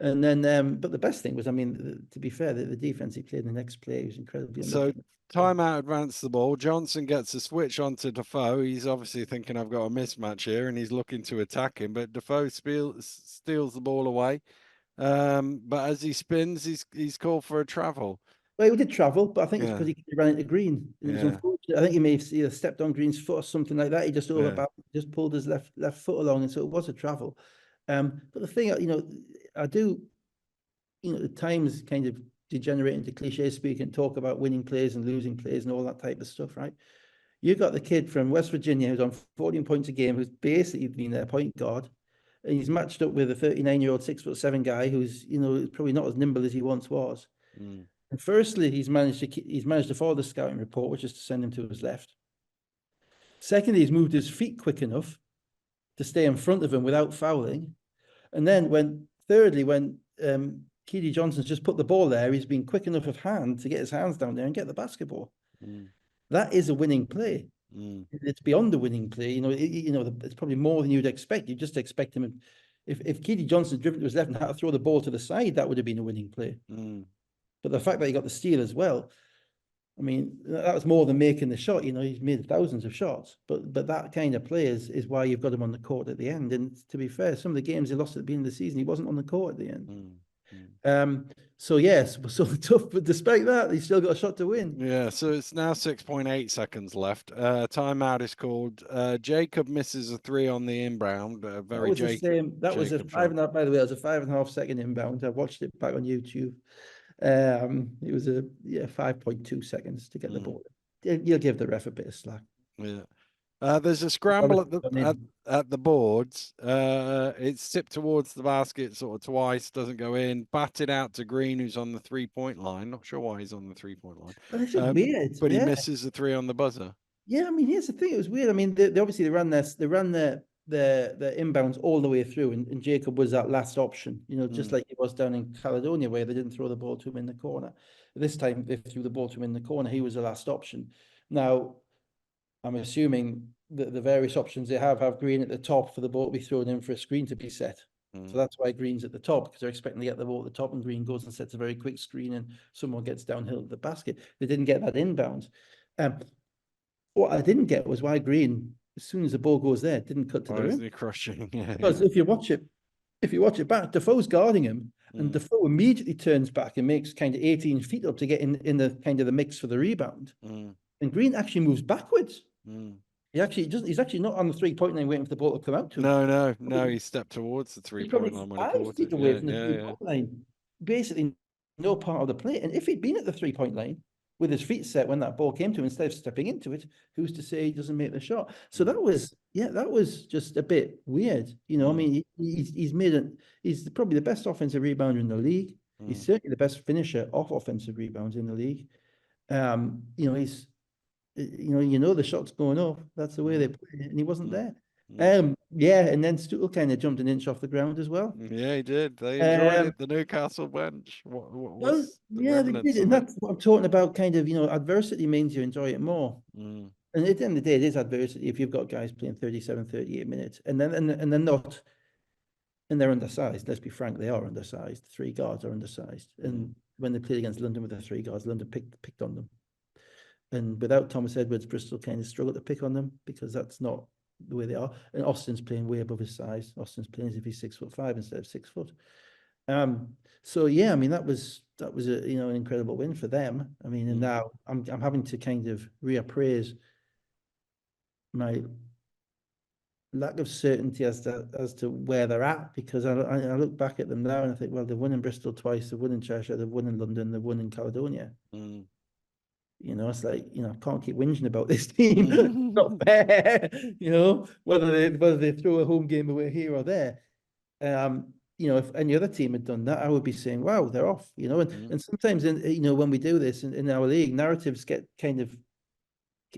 S2: and then, but the best thing was, I mean, to be fair, the defense he played in the next play was incredibly
S1: So
S2: unlucky.
S1: timeout advanced the ball. Johnson gets a switch onto Defoe. He's obviously thinking I've got a mismatch here, and he's looking to attack him, but Defoe steals the ball away. But as he spins, he's called for a travel.
S2: Well, he did travel, but I think it's
S1: Yeah,
S2: because he ran into Green. It was
S1: yeah,
S2: unfortunate. I think he may have either stepped on Green's foot or something like that. He just
S1: yeah.
S2: just pulled his left foot along, and so it was a travel. But the thing, I do, the times kind of degenerate into cliche speak and talk about winning plays and losing plays and all that type of stuff, right? You got the kid from West Virginia who's on 14 points a game, who's basically been their point guard, and he's matched up with a 39-year-old 6'7" guy who's probably not as nimble as he once was.
S1: Mm.
S2: And firstly, he's managed to follow the scouting report, which is to send him to his left. Secondly, he's moved his feet quick enough to stay in front of him without fouling. And then thirdly, when Keedy Johnson's just put the ball there, he's been quick enough of hand to get his hands down there and get the basketball. That is a winning play. It's beyond the winning play. It's probably more than you'd expect. You just expect him. If Keedy Johnson driven to his left and had to throw the ball to the side, that would have been a winning play. But the fact that he got the steal as well, I mean, that was more than making the shot. He's made thousands of shots, but that kind of play is why you've got him on the court at the end. And to be fair, some of the games he lost at the beginning of the season, he wasn't on the court at the end. So yes, so tough, but despite that, he's still got a shot to win.
S1: Yeah, so it's now 6.8 seconds left. Timeout is called. Jacob misses a 3 on the inbound.
S2: That
S1: Very
S2: was the same. That was a
S1: Jacob
S2: five
S1: shot.
S2: and a half. By the way, it was a 5.5 second inbound. I watched it back on YouTube. It was 5.2 seconds to get the ball. You'll give the ref a bit of slack.
S1: Yeah. There's a scramble at the boards. It's tipped towards the basket sort of twice, doesn't go in. Batted out to Green, who's on the 3-point line. Not sure why he's on the 3-point line.
S2: But it's just weird.
S1: But he
S2: Yeah.
S1: misses the 3 on the buzzer.
S2: Yeah, I mean, here's the thing. It was weird. I mean, they obviously ran their inbounds all the way through, and Jacob was that last option. Just like he was down in Caledonia, where they didn't throw the ball to him in the corner. This time they threw the ball to him in the corner. He was the last option. Now, I'm assuming that the various options they have Green at the top for the ball to be thrown in for a screen to be set. So that's why Green's at the top, because they're expecting to get the ball at the top, and Green goes and sets a very quick screen, and someone gets downhill to the basket. They didn't get that inbound. What I didn't get was why Green, as soon as the ball goes there, didn't cut to the rim.
S1: Crushing?
S2: Because if you watch it back, Defoe's guarding him, and Defoe immediately turns back and makes kind of 18 feet up to get in the kind of the mix for the rebound. And Green actually moves backwards. He's actually not on the 3-point line waiting for the ball to come out to him.
S1: No, he stepped towards the
S2: He's
S1: 3-point
S2: probably
S1: line when he
S2: 5
S1: caught
S2: feet
S1: it.
S2: away from the 3-point line. Basically, no part of the play. And if he'd been at the 3-point line with his feet set when that ball came to him, instead of stepping into it, who's to say he doesn't make the shot? So that was just a bit weird. I mean, he's probably the best offensive rebounder in the league. He's certainly the best finisher off offensive rebounds in the league. He's the shot's going off. That's the way they play it, and he wasn't there. And then Stuttle kind of jumped an inch off the ground as well.
S1: Yeah, he did. They enjoyed it. The Newcastle bench. What was the remnants
S2: they did, and that's what I'm talking about. Kind of, adversity means you enjoy it more. And at the end of the day, it is adversity if you've got guys playing 37, 38 minutes, and they're not, and they're undersized. Let's be frank, they are undersized. 3 guards are undersized, and when they played against London with the 3 guards, London picked on them. And without Thomas Edwards, Bristol kind of struggled to pick on them because that's not the way they are. And Austin's playing way above his size. Austin's playing as if he's 6'5" instead of 6 foot. So yeah, I mean that was a an incredible win for them. I mean, and now I'm having to kind of reappraise my lack of certainty as to where they're at, because I look back at them now and I think, well, they've won in Bristol twice, they've won in Cheshire, they've won in London, they've won in Caledonia. It's like, I can't keep whinging about this team. Not fair, whether they throw a home game away here or there. If any other team had done that, I would be saying, wow, they're off, and sometimes when we do this in our league, narratives get kind of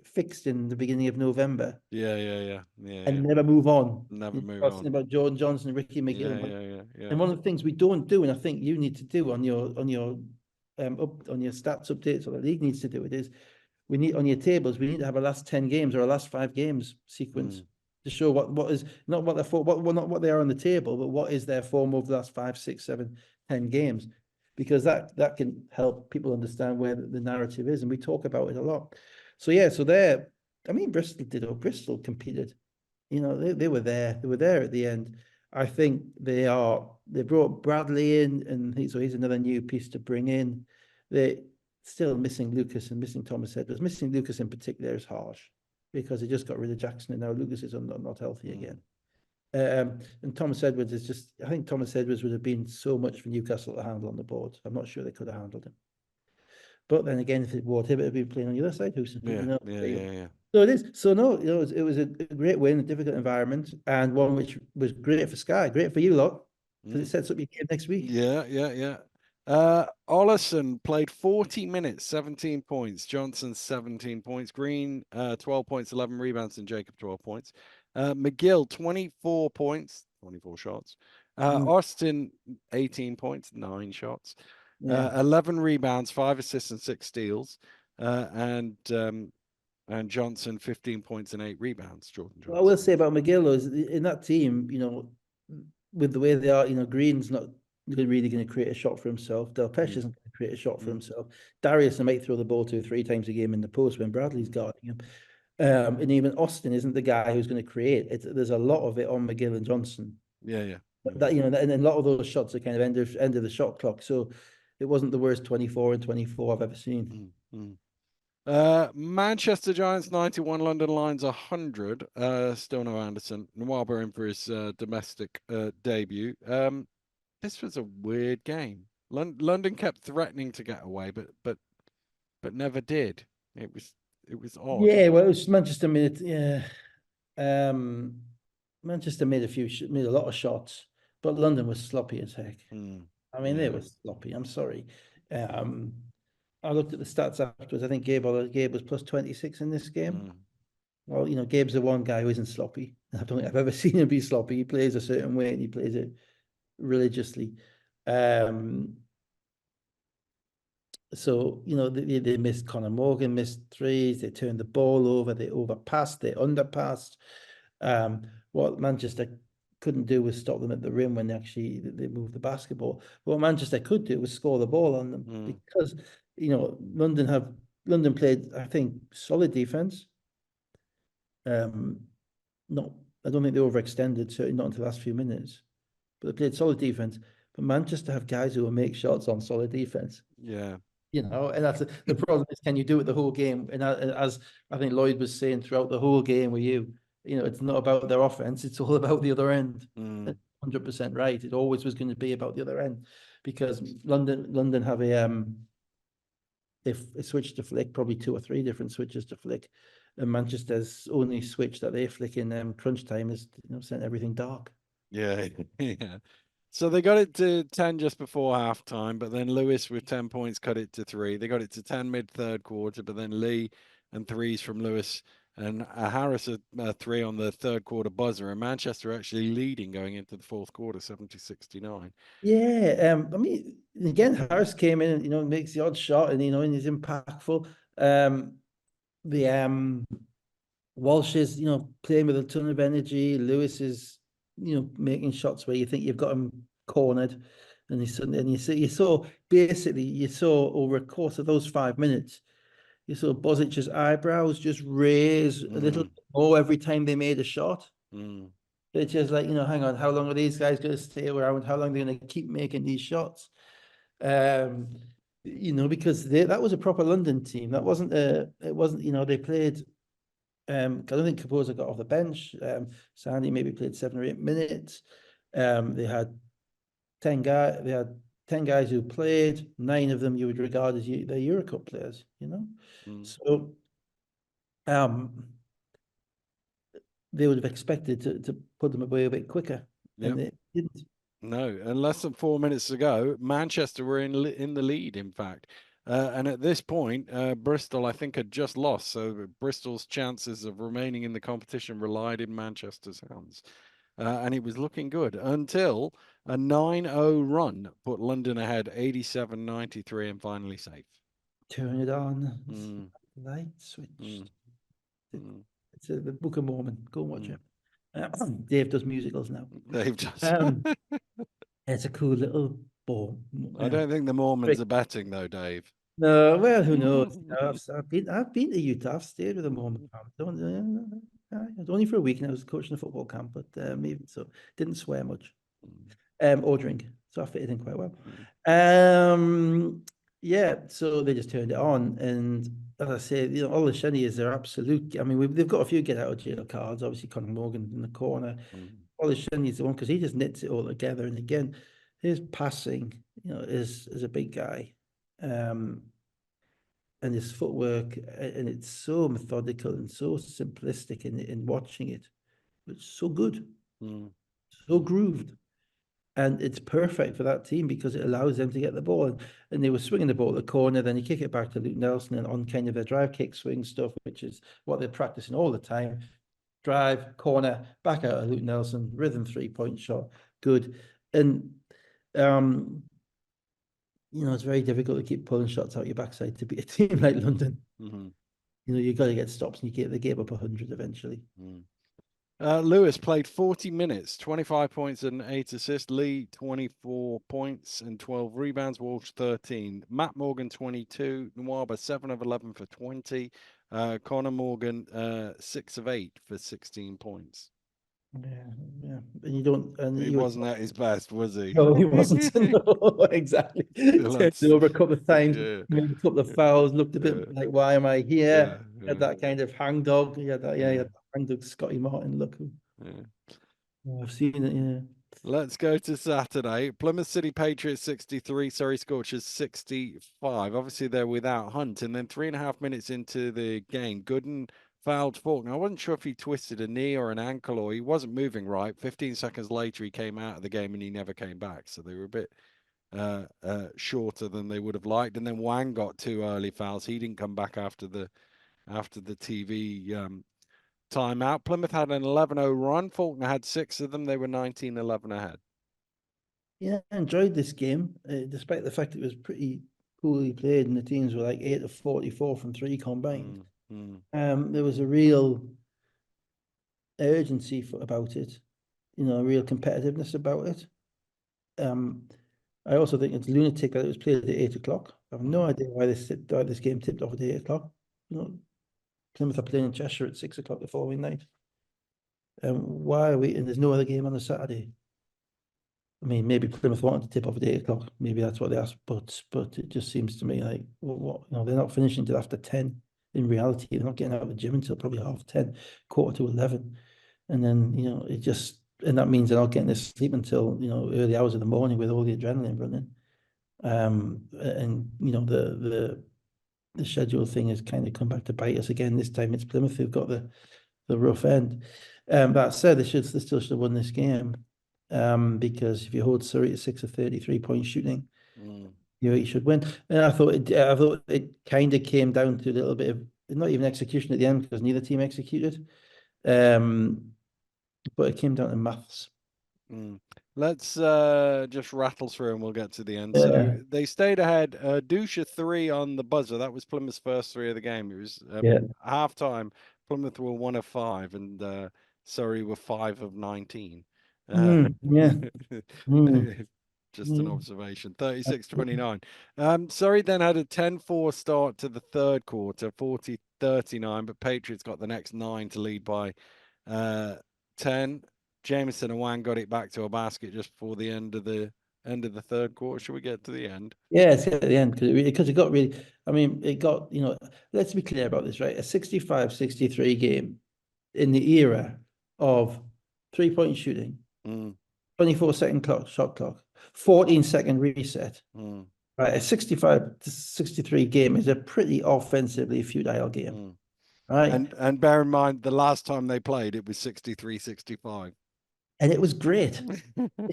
S2: fixed in the beginning of November. And never move on.
S1: Never move on.
S2: About Jordan Johnson, Ricky McGill. And one of the things we don't do, and I think you need to do on your stats updates, or the league needs to do it, is we need on your tables, we need to have a last 10 games or a last 5 games sequence to show what is not what they're for, not what they are on the table, but what is their form over the last 5, 6, 7, 10 games, because that can help people understand where the narrative is, and we talk about it a lot. So Bristol competed. They were there. They were there at the end. I think they brought Bradley in, and he's another new piece to bring in. They're still missing Lucas and missing Thomas Edwards. Missing Lucas in particular is harsh, because they just got rid of Jackson, and now Lucas is not healthy again. And Thomas Edwards I think Thomas Edwards would have been so much for Newcastle to handle on the board. I'm not sure they could have handled him. But then again, if it would, Hibbert would be playing on the other side.
S1: Yeah.
S2: So it is. So no, it was a great win, a difficult environment, and one which was great for Sky, great for you lot, because it sets up your game next week.
S1: Yeah. Ollison played 40 minutes, 17 points. Johnson 17 points. Green 12 points, 11 rebounds, and Jacob 12 points. McGill 24 points, 24 shots. Austin 18 points, 9 shots. 11 rebounds, 5 assists, and 6 steals. And Johnson 15 points and 8 rebounds. Jordan Johnson.
S2: What I will say about McGill is in that team, with the way they are, Green's not really going to create a shot for himself. Del Pesh isn't going to create a shot for
S1: Mm.
S2: himself. Darius might throw the ball 2 or 3 times a game in the post when Bradley's guarding him. And even Austin isn't the guy who's going to create it. There's a lot of it on McGill and Johnson.
S1: Yeah.
S2: That, and a lot of those shots are kind of end of the shot clock. So it wasn't the worst 24 and 24 I've ever seen.
S1: Manchester Giants 91, London Lions 100. Still no Anderson. Nwaba in for his domestic debut. This was a weird game. London kept threatening to get away, but never did. It was odd.
S2: Yeah, well, it was Manchester made Manchester made made a lot of shots, but London was sloppy as heck. I mean, they were sloppy. I'm sorry. I looked at the stats afterwards. I think Gabe was plus 26 in this game. Well, Gabe's the one guy who isn't sloppy. I don't think I've ever seen him be sloppy. He plays a certain way and he plays it religiously. So, they missed Conor Morgan, missed threes, they turned the ball over, they overpassed, they underpassed. What Manchester couldn't do was stop them at the rim when they moved the basketball. What Manchester could do was score the ball on them because, London played, I think, solid defense. I don't think they overextended, certainly not until the last few minutes, but they played solid defense. But Manchester have guys who will make shots on solid defense.
S1: Yeah.
S2: And that's the problem is, can you do it the whole game? And as I think Lloyd was saying throughout the whole game with you, it's not about their offense; it's all about the other end. 100% right. It always was going to be about the other end because London have they switched to flick, probably 2 or 3 different switches to flick, and Manchester's only switch that they flick in crunch time is sent everything dark.
S1: Yeah. So they got it to 10 just before halftime, but then Lewis with 10 points cut it to 3. They got it to 10 mid third quarter, but then Lee and threes from Lewis and Harris a 3 on the third quarter buzzer, and Manchester actually leading going into the fourth quarter, 70-69.
S2: Yeah, I mean, again, Harris came in and makes the odd shot, and and he's impactful. The Walsh is playing with a ton of energy. Lewis is making shots where you think you've got him cornered, and you saw over a course of those 5 minutes, you saw Bozic's eyebrows just raise a little bit more every time they made a shot. It's just like, hang on, how long are these guys going to stay around? How long are they going to keep making these shots? Because that was a proper London team. That wasn't they played. I don't think Kaposa got off the bench. Sandy maybe played 7 or 8 minutes. They had 10 guys. They had 10 guys who played. 9 of them you would regard as their Eurocup players. So, they would have expected to put them away a bit quicker, and they didn't.
S1: No, and less than 4 minutes ago, Manchester were in the lead, in fact. And at this point, Bristol, I think, had just lost. So Bristol's chances of remaining in the competition relied in Manchester's hands. And it was looking good until a 9-0 run put London ahead 87-93 and finally safe.
S2: Turn it on. Light switch. It's the Book of Mormon. Go and watch it. Dave does musicals now.
S1: Dave does.
S2: It's a cool little ball.
S1: I don't think the Mormons are betting though, Dave.
S2: No, well, who knows? I've been to Utah. I've stayed with a Mormon family. Only for a week, and I was coaching a football camp, but maybe so didn't swear much, or drink, so I fitted in quite well. Yeah, so they just turned it on, and as I say, all the Shennies are absolute. I mean, they've got a few get out of jail cards. Obviously, Conor Morgan in the corner. All the Shennies the one because he just knits it all together. And again, his passing, is a big guy, and his footwork, and it's so methodical and so simplistic in watching it. It's so good, so grooved. And it's perfect for that team because it allows them to get the ball. And they were swinging the ball at the corner, then you kick it back to Luke Nelson and on kind of their drive, kick, swing stuff, which is what they're practicing all the time. Drive, corner, back out of Luke Nelson, rhythm 3-point shot, good. And, it's very difficult to keep pulling shots out your backside to beat a team like London. You've got to get stops and they gave up 100 eventually.
S1: Lewis played 40 minutes, 25 points and 8 assists. Lee, 24 points and 12 rebounds. Walsh, 13. Matt Morgan, 22. Nwaba, 7 of 11 for 20. Connor Morgan, 6 of 8 for 16 points.
S2: Yeah. And you don't, and
S1: He
S2: you
S1: wasn't at his best, was he?
S2: no, he wasn't. No, exactly. Turned over a couple of times, made a couple of fouls, looked a bit like, why am I here? Had that kind of hangdog. He had that, he had that hangdog Scotty Martin look. I've seen it, yeah.
S1: Let's go to Saturday. Plymouth City Patriots 63, Surrey Scorchers 65. Obviously, they're without Hunt. And then 3.5 minutes into the game, Gooden fouled Faulkner. I wasn't sure if he twisted a knee or an ankle or he wasn't moving right. 15 seconds later, he came out of the game and he never came back. So they were a bit shorter than they would have liked. And then Wang got 2 early fouls. He didn't come back after the TV timeout. Plymouth had an 11-0 run. Faulkner had 6 of them. They were 19-11 ahead.
S2: Yeah, I enjoyed this game, despite the fact it was pretty poorly played and the teams were like 8 of 44 from 3 combined. There was a real urgency about it, a real competitiveness about it. I also think it's lunatic that it was played at 8 o'clock. I have no idea why this game tipped off at 8 o'clock. Plymouth are playing in Cheshire at 6 o'clock the following night. Why are we? And there's no other game on a Saturday. I mean, maybe Plymouth wanted to tip off at 8 o'clock. Maybe that's what they asked. But it just seems to me like, well, what? They're not finishing until after 10. In reality, they're not getting out of the gym until probably 10:30, quarter to 11, and then and that means they're not getting to sleep until early hours of the morning with all the adrenaline running. And the schedule thing has kind of come back to bite us again. This time it's Plymouth who've got the rough end. That said, they still should have won this game. Because if you hold Surrey to 6 of 33 point shooting, you should win. And I thought it kind of came down to a little bit of not even execution at the end because neither team executed. But it came down to maths.
S1: Let's just rattle through and we'll get to the end. So they stayed ahead. Dusha 3 on the buzzer. That was Plymouth's first 3 of the game. It was half time. Plymouth were 1 of 5 and Surrey were 5 of 19. Just an observation. 36-29. Surrey then had a 10-4 start to the third quarter, 40-39, but Patriots got the next 9 to lead by 10. Jameson and Wang got it back to a basket just before the end of the third quarter. Should we get to the end?
S2: Yeah, it's at the end because it got really. I mean, it got Let's be clear about this, right? A 65-63 game in the era of 3-point shooting, 24-second shot clock, 14-second reset. Right, a 65-63 game is a pretty offensively futile game. Right.
S1: And bear in mind, the last time they played, it was 63-65.
S2: And it was great.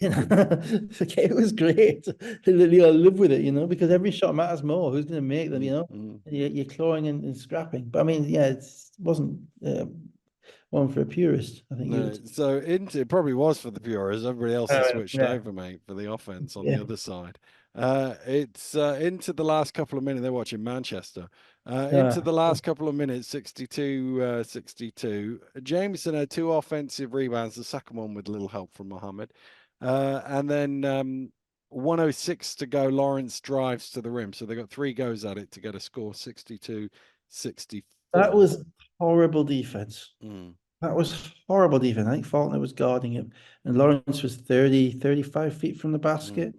S2: It was great. You live with it, because every shot matters more. Who's going to make them, You're clawing and scrapping. But I mean, it wasn't one for a purist, I think.
S1: No, so it probably was for the purists. Everybody else has switched over, mate, for the offense on the other side. It's into the last couple of minutes. They're watching Manchester. Into the last couple of minutes, 62-62. Jameson had 2 offensive rebounds, the second one with a little help from Mohammed. And then 1:06 to go. Lawrence drives to the rim. So they got 3 goes at it to get a score, 62-64.
S2: That was horrible defense. That was horrible defense. I think Faulkner was guarding him. And Lawrence was 35 feet from the basket.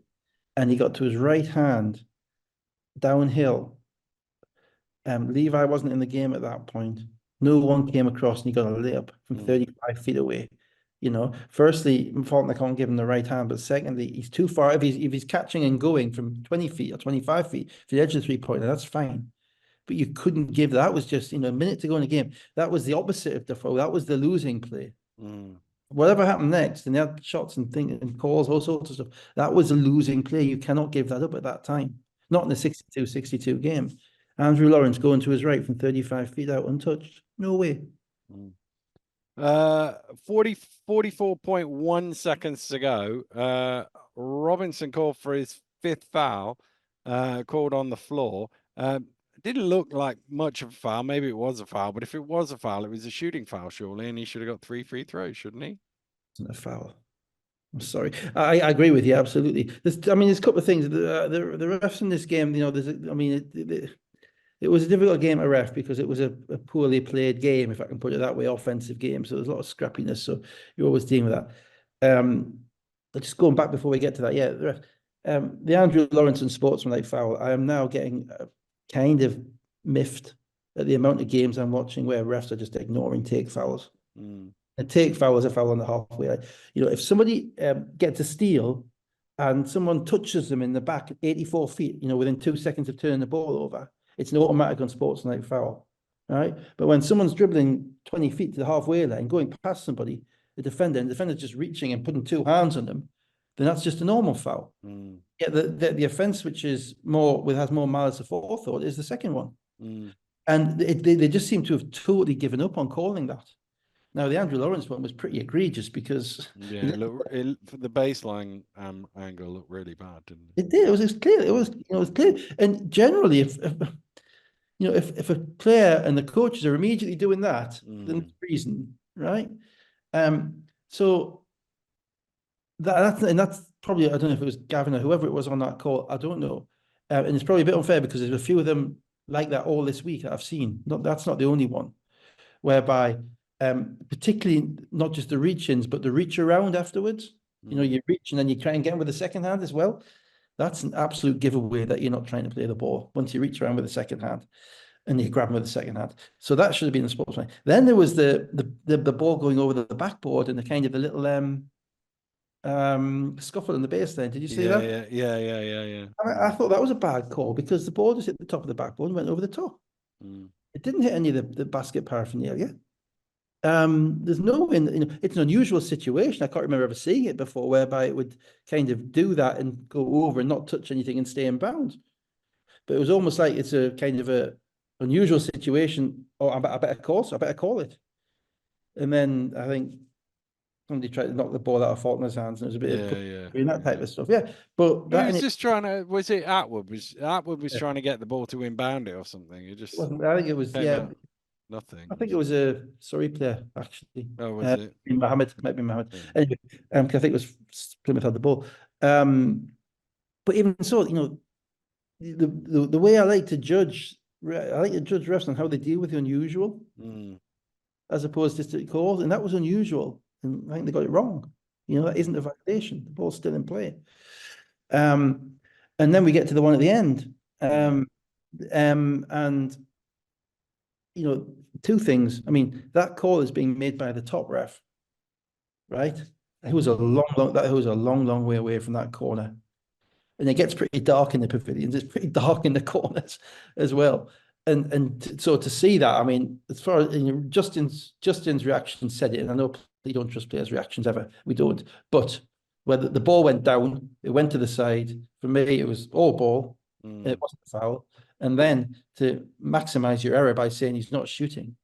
S2: And he got to his right hand downhill. Levi wasn't in the game at that point. No one came across and he got a layup from 35 feet away. Firstly, Faulkner can't give him the right hand, but secondly, he's too far. If he's catching and going from 20 feet or 25 feet for the edge of the 3-pointer, that's fine. But you couldn't give that. Was just, a minute to go in the game. That was the opposite of Defoe. That was the losing play. Whatever happened next, and they had shots and things and calls, all sorts of stuff. That was a losing play. You cannot give that up at that time. Not in the 62-62 game. Andrew Lawrence going to his right from 35 feet out untouched. No way.
S1: 44.1 seconds to go. Robinson called for his 5th foul, called on the floor. didn't look like much of a foul. Maybe it was a foul, but if it was a foul, it was a shooting foul, surely, and he should have got 3 free throws, shouldn't he?
S2: Isn't a foul. I'm sorry. I agree with you absolutely. I mean, there's a couple of things. The refs in this game, I mean, it was a difficult game to ref because it was a poorly played game, if I can put it that way, offensive game. So there's a lot of scrappiness. So you're always dealing with that. Just going back before we get to that, yeah, the Andrew Lawrence and sportsmanlike foul. I am now getting kind of miffed at the amount of games I'm watching where refs are just ignoring take fouls. A take foul is a foul on the halfway line. If somebody gets a steal and someone touches them in the back at 84 feet, within 2 seconds of turning the ball over, it's an automatic on sportsmanlike foul, right? But when someone's dribbling 20 feet to the halfway line, going past somebody, and the defender's just reaching and putting 2 hands on them, then that's just a normal foul. Yeah, the offense which is has more malice aforethought is the second one. And they just seem to have totally given up on calling that. Now, the Andrew Lawrence one was pretty egregious because
S1: the baseline angle looked really bad, didn't it?
S2: it did. It was clear. It was clear. And generally, if a player and the coaches are immediately doing that, then there's reason, right? So that's probably, I don't know if it was Gavin or whoever it was on that call. I don't know, and it's probably a bit unfair because there's a few of them like that all this week that I've seen. That's not the only one, whereby. Particularly not just the reach-ins, but the reach around afterwards. You reach and then you try and get them with the second hand as well. That's an absolute giveaway that you're not trying to play the ball once you reach around with the second hand and you grab them with the second hand. So that should have been the sportsman. Then there was the ball going over the backboard and the kind of the little scuffle in the baseline. Did you see that?
S1: Yeah.
S2: I thought that was a bad call because the ball just hit the top of the backboard and went over the top. It didn't hit any of the basket paraphernalia. There's no, it's an unusual situation. I can't remember ever seeing it before, whereby it would kind of do that and go over and not touch anything and stay in bounds. But it was almost like it's a kind of a unusual situation. Oh, I better call it. And then I think somebody tried to knock the ball out of Faulkner's hands, and it was a bit of that type of stuff. Yeah, but
S1: that was just trying to. Was it Atwood? Atwood was trying to get the ball to inbound it or something? It just
S2: wasn't. I think it was
S1: nothing.
S2: I think it was a Surrey player, actually.
S1: Oh, was it?
S2: Mohammed, might be Mohammed. Yeah. Anyway, I think it was Plymouth had the ball. But even so, the way I like to judge refs on how they deal with the unusual, as opposed to strict calls, and that was unusual, and I think they got it wrong. That isn't a violation. The ball's still in play. And then we get to the one at the end, and. Two things. I mean, that call is being made by the top ref, right? It was a long way away from that corner. And it gets pretty dark in the pavilions. It's pretty dark in the corners as well. And so to see that, I mean, as far as Justin's reaction said it, and I know we don't trust players' reactions ever. We don't. But whether the ball went down, it went to the side. For me, it was all ball. It wasn't a foul. And then to maximize your error by saying he's not shooting.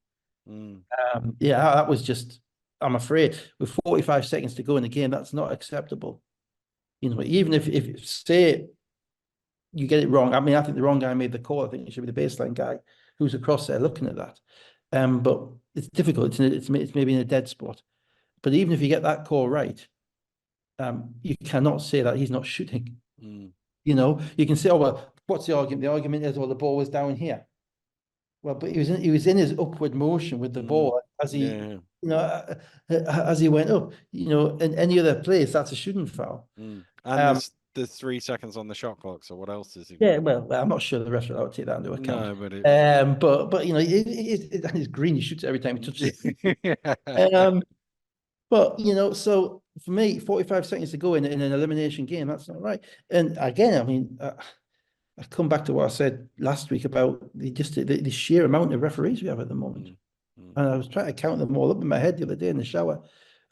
S2: That was just, I'm afraid, with 45 seconds to go in the game, that's not acceptable. Even if say you get it wrong, I mean, I think the wrong guy made the call. I think it should be the baseline guy who's across there looking at that. But it's difficult. It's maybe in a dead spot. But even if you get that call right, you cannot say that he's not shooting. You can say, oh, well, what's the argument? The argument is, well, the ball was down here. Well, but he was in his upward motion with the ball as he, as he went up. In any other place, that's a shooting foul.
S1: And there's 3 seconds on the shot clock. So what else is he?
S2: Yeah, well, I'm not sure the rest of that would take that into account.
S1: No, but
S2: it's green. He shoots it every time he touches it. But so for me, 45 seconds to go in an elimination game, that's not right. And again, I mean, I come back to what I said last week about the sheer amount of referees we have at the moment. And I was trying to count them all up in my head the other day in the shower.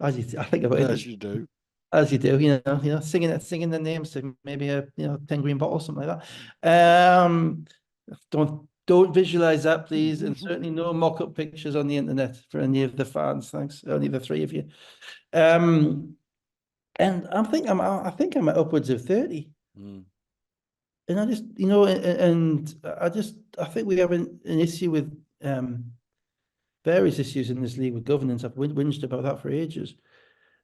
S2: I think about it.
S1: As you do.
S2: As you do, singing their names to maybe a 10 green bottle, something like that. Don't visualize that, please, and certainly no mock-up pictures on the internet for any of the fans. Thanks, only the 3 of you. And I think I'm at upwards of 30. And I just, I think we have an issue with various issues in this league with governance. I've whinged about that for ages.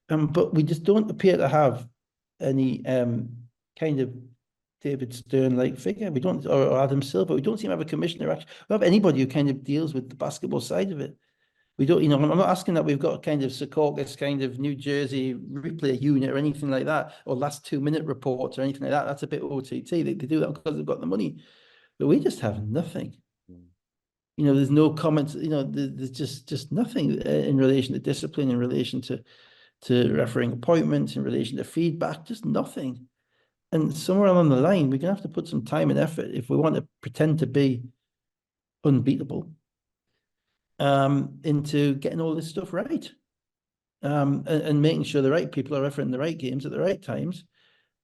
S2: But we just don't appear to have any kind of David Stern-like figure. We don't, or Adam Silver. We don't seem to have a commissioner. Actually, we don't have anybody who kind of deals with the basketball side of it. We don't, I'm not asking that we've got a kind of Secaucus kind of New Jersey replay unit or anything like that, or last 2 minute reports or anything like that. That's a bit OTT. They do that because they've got the money, but we just have nothing. There's no comments. There's just nothing in relation to discipline, in relation to refereeing appointments, in relation to feedback, just nothing. And somewhere along the line, we're gonna have to put some time and effort if we want to pretend to be unbeatable. Into getting all this stuff right, and making sure the right people are refereeing the right games at the right times,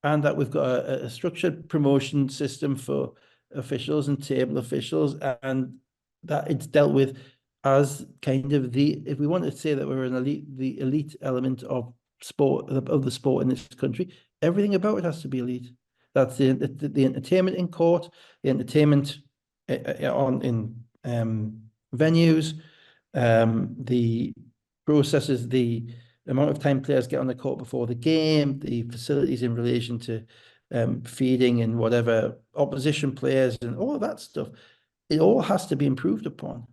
S2: and that we've got a structured promotion system for officials and table officials, and that it's dealt with as kind of if we want to say that we're the elite element of sport, of the sport in this country, everything about it has to be elite. That's the entertainment in court, the entertainment in venues, the processes, the amount of time players get on the court before the game, the facilities in relation to feeding and whatever opposition players and all of that stuff. It all has to be improved upon.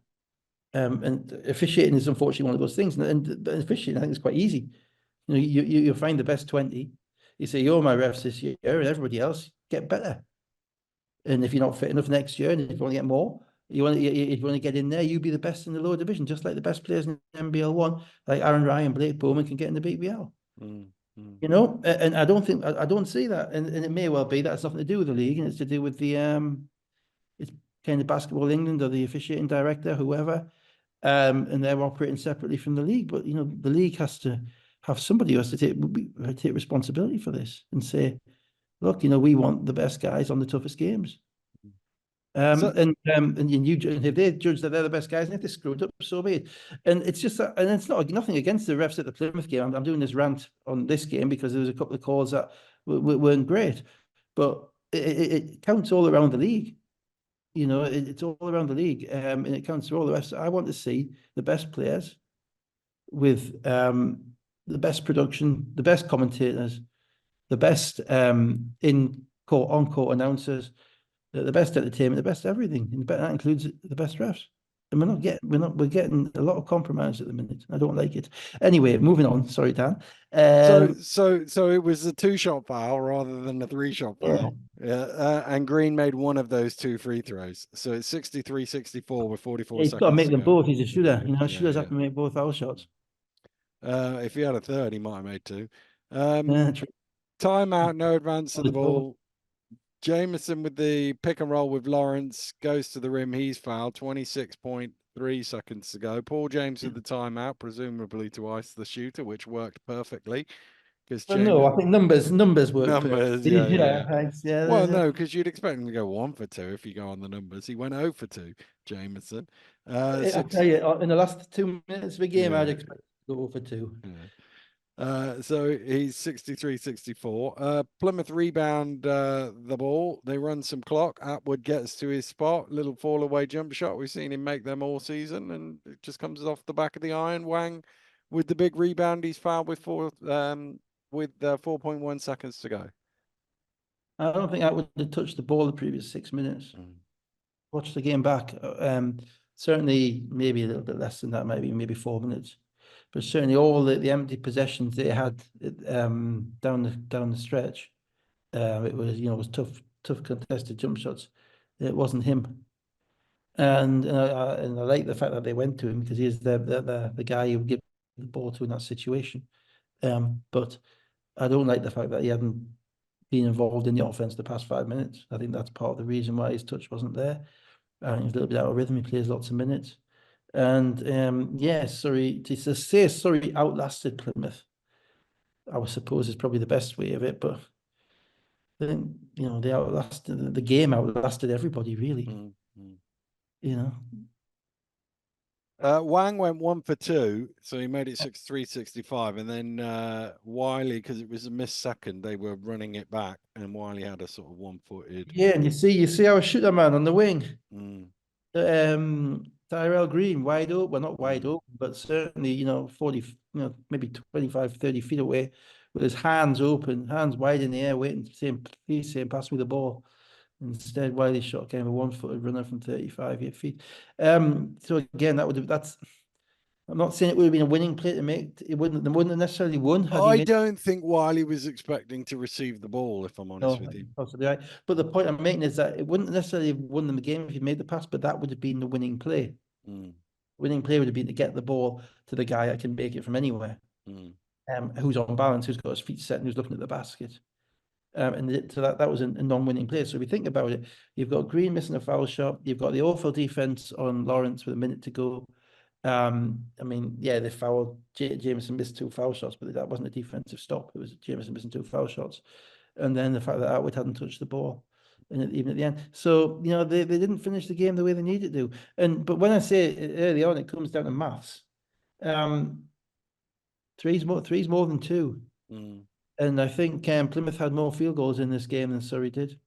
S2: And officiating is unfortunately one of those things. And officiating, I think, is quite easy. You find the best 20. You say, you're my refs this year, and everybody else get better. And if you're not fit enough next year, and if you want to get more, if you want to get in there, you be the best in the lower division, just like the best players in NBL 1, like Aaron Ryan, Blake Bowman can get in the BBL. And I don't see that. And it may well be that it's nothing to do with the league, and it's to do with the it's kind of Basketball England or the officiating director, whoever, and they're operating separately from the league. But the league has to have somebody who has to take responsibility for this and say, look, we want the best guys on the toughest games. And if they judge that they're the best guys, and if they screwed up, so be it. And it's just that, and it's nothing against the refs at the Plymouth game. I'm doing this rant on this game because there was a couple of calls that weren't great, but it counts all around the league. It's all around the league, and it counts for all the rest. I want to see the best players with the best production, the best commentators, the best in-court, on-court announcers, the best entertainment, the best everything, and that includes the best refs. And we're getting a lot of compromise at the minute. I don't like it. Anyway, moving on. Sorry, Dan.
S1: So it was a 2-shot foul rather than a 3-shot foul. Yeah. And Green made one of those 2 free throws. So it's 63-64 with 44
S2: he's
S1: seconds.
S2: got to make them
S1: to go.
S2: both. He's a shooter. Shooters have to make both foul shots.
S1: If he had a third, he might have made 2.
S2: True.
S1: Timeout, no advance of the ball. Jameson with the pick and roll with Lawrence goes to the rim. He's fouled. 26.3 seconds to go. Paul James with the timeout, presumably to ice the shooter, which worked perfectly.
S2: No, I think numbers work.
S1: Numbers,
S2: Thanks.
S1: Well, no, because you'd expect him to go 1 for 2 if you go on the numbers. He went 0 for 2, Jameson.
S2: I tell you, in the last 2 minutes of the game, I'd expect to go 0 for 2.
S1: So he's 63-64. Plymouth rebound the ball. They run some clock. Atwood gets to his spot. Little fall away jump shot. We've seen him make them all season, and it just comes off the back of the iron. Wang with the big rebound. He's fouled with 4.1 seconds to go.
S2: I don't think Atwood had touched the ball the previous 6 minutes. Watch the game back. Certainly, maybe a little bit less than that. Maybe 4 minutes. But certainly all the empty possessions they had down the stretch, it was tough contested jump shots. It wasn't him, and I like the fact that they went to him because he's the guy who would give the ball to in that situation. But I don't like the fact that he hadn't been involved in the offense the past 5 minutes. I think that's part of the reason why his touch wasn't there. I think he's a little bit out of rhythm. He plays lots of minutes. And Surrey outlasted Plymouth, I would suppose is probably the best way of it. But I think they outlasted the game, outlasted everybody really.
S1: Wang went 1 for 2, so he made it 6-3, 65. And then Wiley, because it was a missed second, they were running it back, and Wiley had a sort of one-footed.
S2: Yeah, and you see our shooter man on the wing,
S1: Mm,
S2: Tyrell Green, wide open. Well, not wide
S1: mm,
S2: open, but certainly, 40, maybe 25, 30 feet away, with his hands open, hands wide in the air, waiting to see him, please say, pass me the ball. Instead, Wiley shot kind of a one-footed runner from 35 feet. So again, that's. I'm not saying it would have been a winning play to make. They wouldn't have necessarily won had he
S1: I
S2: made.
S1: don't think Wiley was expecting to receive the ball, if I'm honest
S2: No,
S1: with you.
S2: possibly right. But the point I'm making is that it wouldn't necessarily have won them the game if he made the pass, but that would have been the winning play.
S1: Mm,
S2: Winning play would have been to get the ball to the guy that can make it from anywhere,
S1: mm,
S2: who's on balance, who's got his feet set, and who's looking at the basket. So that was a non-winning play. So if you think about it, you've got Green missing a foul shot, you've got the awful defense on Lawrence with a minute to go. I mean, yeah, they fouled. Jameson missed 2 foul shots, but that wasn't a defensive stop. It was Jameson missing 2 foul shots, and then the fact that Atwood hadn't touched the ball, and even at the end. So they didn't finish the game the way they needed to. But when I say early on, it comes down to maths. Um, three's more than two.
S1: mm,
S2: And I think Plymouth had more field goals in this game than Surrey did.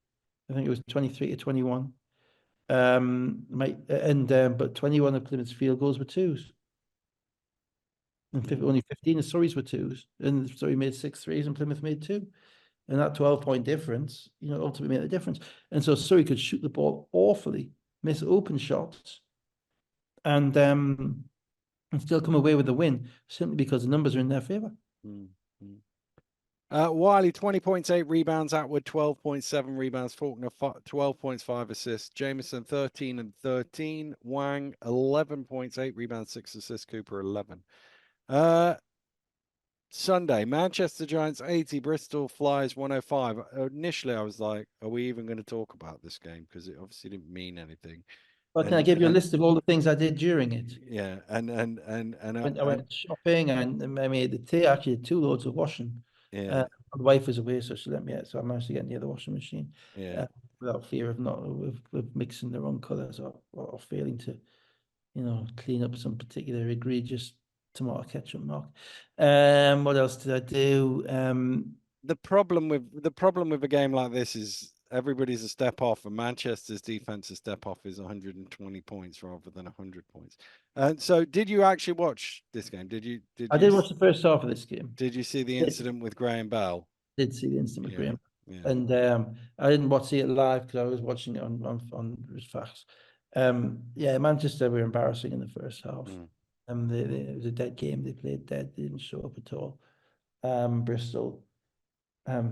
S2: I think it was 23-21. But 21 of Plymouth's field goals were twos, and
S1: mm,
S2: only 15 of Surrey's were twos. And Surrey made 6 threes, and Plymouth made 2. And that 12-point difference, ultimately made a difference. And so Surrey could shoot the ball awfully, miss open shots, and still come away with the win simply because the numbers are in their favour.
S1: mm, mm. Wiley, 20 points, 8 rebounds. Atwood, 12.7 rebounds. Faulkner, 12 points, 5 assists. Jameson, 13 and 13. Wang, 11 points, 8 rebounds, 6 assists. Cooper, 11. Sunday, Manchester Giants, 80. Bristol Flyers, 105. Initially, I was like, are we even going to talk about this game? Because it obviously didn't mean anything.
S2: But can I give you a list of all the things I did during it?
S1: Yeah,
S2: I went shopping, and I made the tea. Actually, 2 loads of washing.
S1: yeah,
S2: My wife was away, so she let me out. So I managed to get near the washing machine
S1: yeah.
S2: without fear of mixing the wrong colours or failing to, clean up some particular egregious tomato ketchup mark. What else did I do?
S1: The problem with a game like this is everybody's a step off, and Manchester's defensive step off is 120 points rather than 100 points. And so, did you actually watch this game?
S2: I did watch the first half of this game.
S1: Did you see the incident with Graham Bell?
S2: Did see the instant with
S1: Yeah,
S2: Graham.
S1: yeah.
S2: And I didn't see it live because I was watching it on Fast. Yeah, Manchester were embarrassing in the first half.
S1: Mm.
S2: It was a dead game. They played dead. They didn't show up at all. Bristol are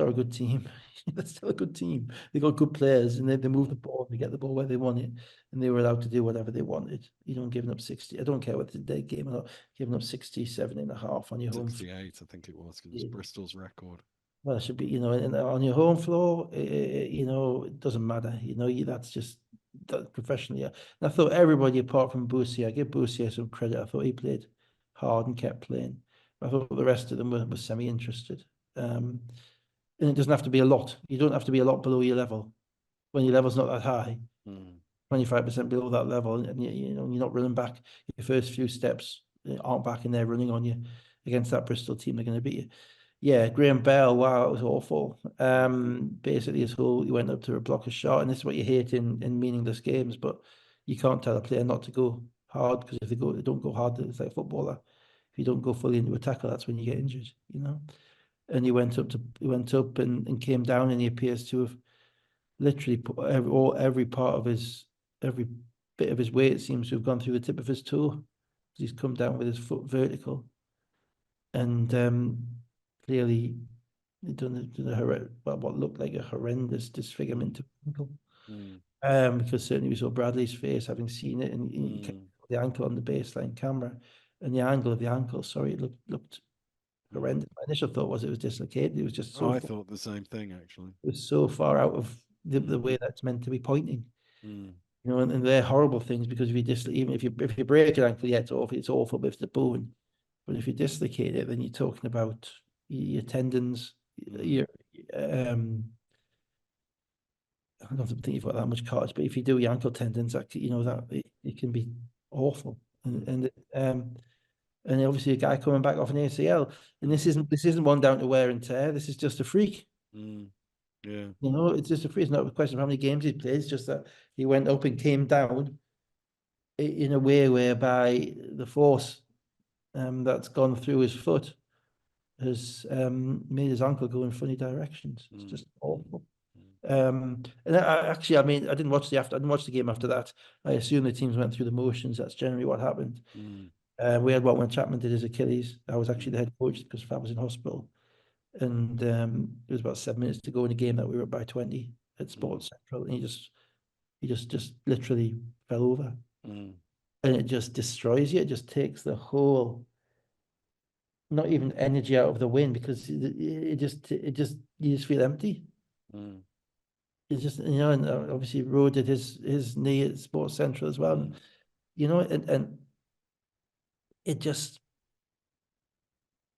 S2: a good team. They're still a good team. They got good players, and they move the ball. They get the ball where they want it, and they were allowed to do whatever they wanted. Giving up 60. I don't care whether it's a dead game or not. Giving up 67.5 on your home.
S1: 68, I think it was, because it's Bristol's record.
S2: Well, it should be, on your home floor, it doesn't matter. That's just professionally. And I thought everybody apart from Boussier, I give Boussier some credit. I thought he played hard and kept playing. I thought the rest of them were semi-interested. And it doesn't have to be a lot. You don't have to be a lot below your level. When your level's not that high, 25% below that level, and you're not running back. Your first few steps aren't back, and they're running on you against that Bristol team. They're going to beat you. Yeah, Graham Bell, wow, it was awful. Basically, he went up to a block a shot, and this is what you hate in meaningless games. But you can't tell a player not to go hard, because if they don't go hard, it's like a footballer. If you don't go fully into a tackle, that's when you get injured. And he went up and came down, and he appears to have literally put every bit of his weight seems to have gone through the tip of his toe. He's come down with his foot vertical, and clearly done what looked like a horrendous disfigurement of the ankle. Because certainly we saw Bradley's face, having seen it, and the ankle on the baseline camera, and the angle of the ankle. Sorry, it looked horrendous. My initial thought was it was dislocated. It was just so.
S1: I thought the same thing, actually.
S2: It was so far out of the way that's meant to be pointing. And they're horrible things, because even if you break an ankle, yeah, it's awful, but it's the bone. But if you dislocate it, then you're talking about your tendons, your I don't think you've got that much cartilage, but if you do your ankle tendons, that it can be awful. and obviously a guy coming back off an ACL, and this isn't one down to wear and tear. This is just a freak.
S1: Yeah.
S2: You know, it's just a freak. It's not a question of how many games he played. It's just that he went up and came down in a way whereby the force that's gone through his foot has made his ankle go in funny directions. It's just awful. And actually, I mean, I didn't watch the game after that. I assume the teams went through the motions. That's generally what happened. We had what when Chapman did his Achilles. I was actually the head coach because Fab was in hospital, and it was about 7 minutes to go in a game that we were up by 20 at Sports Central, and he just literally fell over, and it just destroys you. It just takes the whole, not even energy out of the win, because it just you just feel empty. It's just, you know, and obviously Rowe did his knee at Sports Central as well, you know, and it just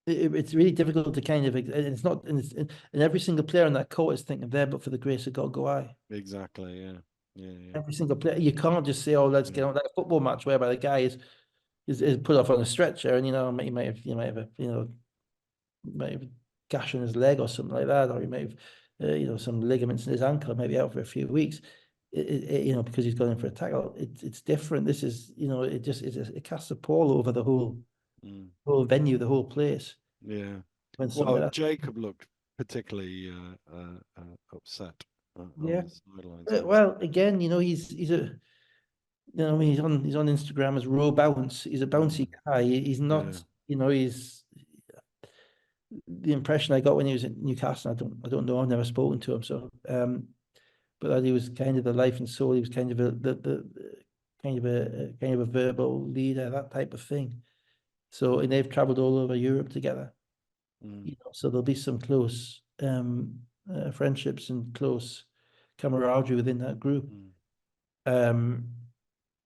S2: it's really difficult to kind of, and it's not, and every single player on that court is thinking there, but for the grace of God go I.
S1: Exactly. Yeah. Yeah.
S2: Every single player, you can't just say, oh, let's get on like a football match whereby the guy is put off on a stretcher, and you know, he might have might have a gash on his leg or something like that, or he might have you know, some ligaments in his ankle, maybe out for a few weeks. You know, because he's gone in for a tackle. It's different. This is, you know, it casts a pall over the whole venue, the whole place.
S1: Yeah.
S2: When something
S1: Well,
S2: like that.
S1: Jacob looked particularly upset on
S2: Yeah.
S1: the sidelines.
S2: Well, again, you know, he's a, you know, he's on Instagram as Row Bounce. He's a bouncy guy. He's not, you know, he's the impression I got when he was at Newcastle. I don't know. I've never spoken to him, so but that he was kind of the life and soul. He was kind of the kind of a verbal leader, that type of thing. So, and they've travelled all over Europe together. You know, so there'll be some close friendships and close camaraderie within that group. You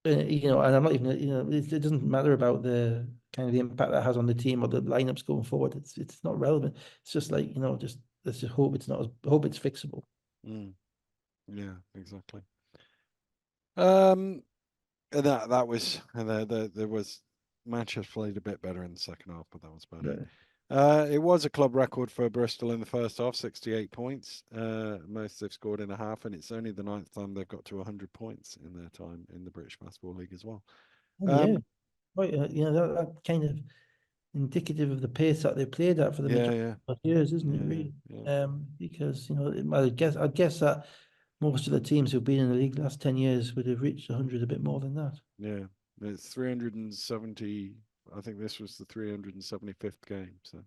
S2: know, and I'm not even, you know, it doesn't matter about the kind of the impact that has on the team or the lineups going forward. It's not relevant. It's just like, you know, just let's just hope it's not, hope it's fixable.
S1: Yeah, exactly. And that was, and there was, Manchester played a bit better in the second half, but that was about it. It was a club record for Bristol in the first half, 68 points. Most they've scored in a half, and it's only the 9th time they've got to 100 points in their time in the British Basketball League as well.
S2: Yeah, right. You know, that kind of indicative of the pace that they played at for the majority of years, isn't it? Really, because you know, I'd guess that most of the teams who've been in the league the last 10 years would have reached 100 a bit more than that.
S1: Yeah, it's 370. I think this was the 375th game, so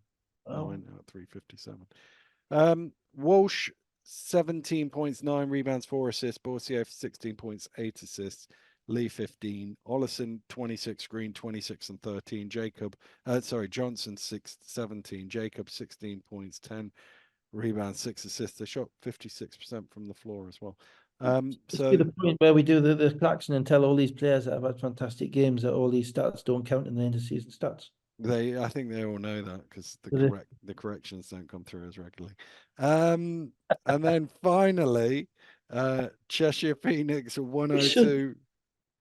S1: I went out 357. Walsh, 17 points, 9 rebounds, 4 assists. Borsier, 16 points, 8 assists. Lee, 15. Ollison, 26. Green, 26 and 13. Johnson, 17. Jacob, 16 points, 10 rebounds, 6 assists. They shot 56% from the floor as well.
S2: So the point where we do the collection and tell all these players that have had fantastic games that all these stats don't count in the end of season stats.
S1: I think they all know that because the corrections don't come through as regularly. And then finally, Cheshire Phoenix 102,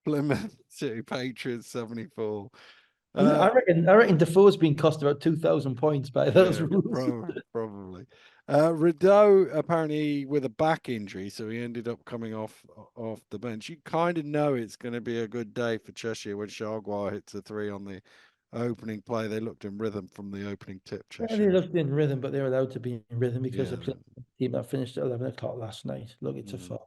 S1: Plymouth to Patriots 74.
S2: I reckon Defoe's been cost about 2,000 points by those rules.
S1: Probably. Rideau apparently with a back injury, so he ended up coming off the bench. You kind of know it's going to be a good day for Cheshire when Chargois hits a 3 on the opening play. They looked in rhythm from the opening tip.
S2: Cheshire. Yeah, they looked in rhythm, but they were allowed to be in rhythm because the team that finished at 11 o'clock last night. Look, it's a farce.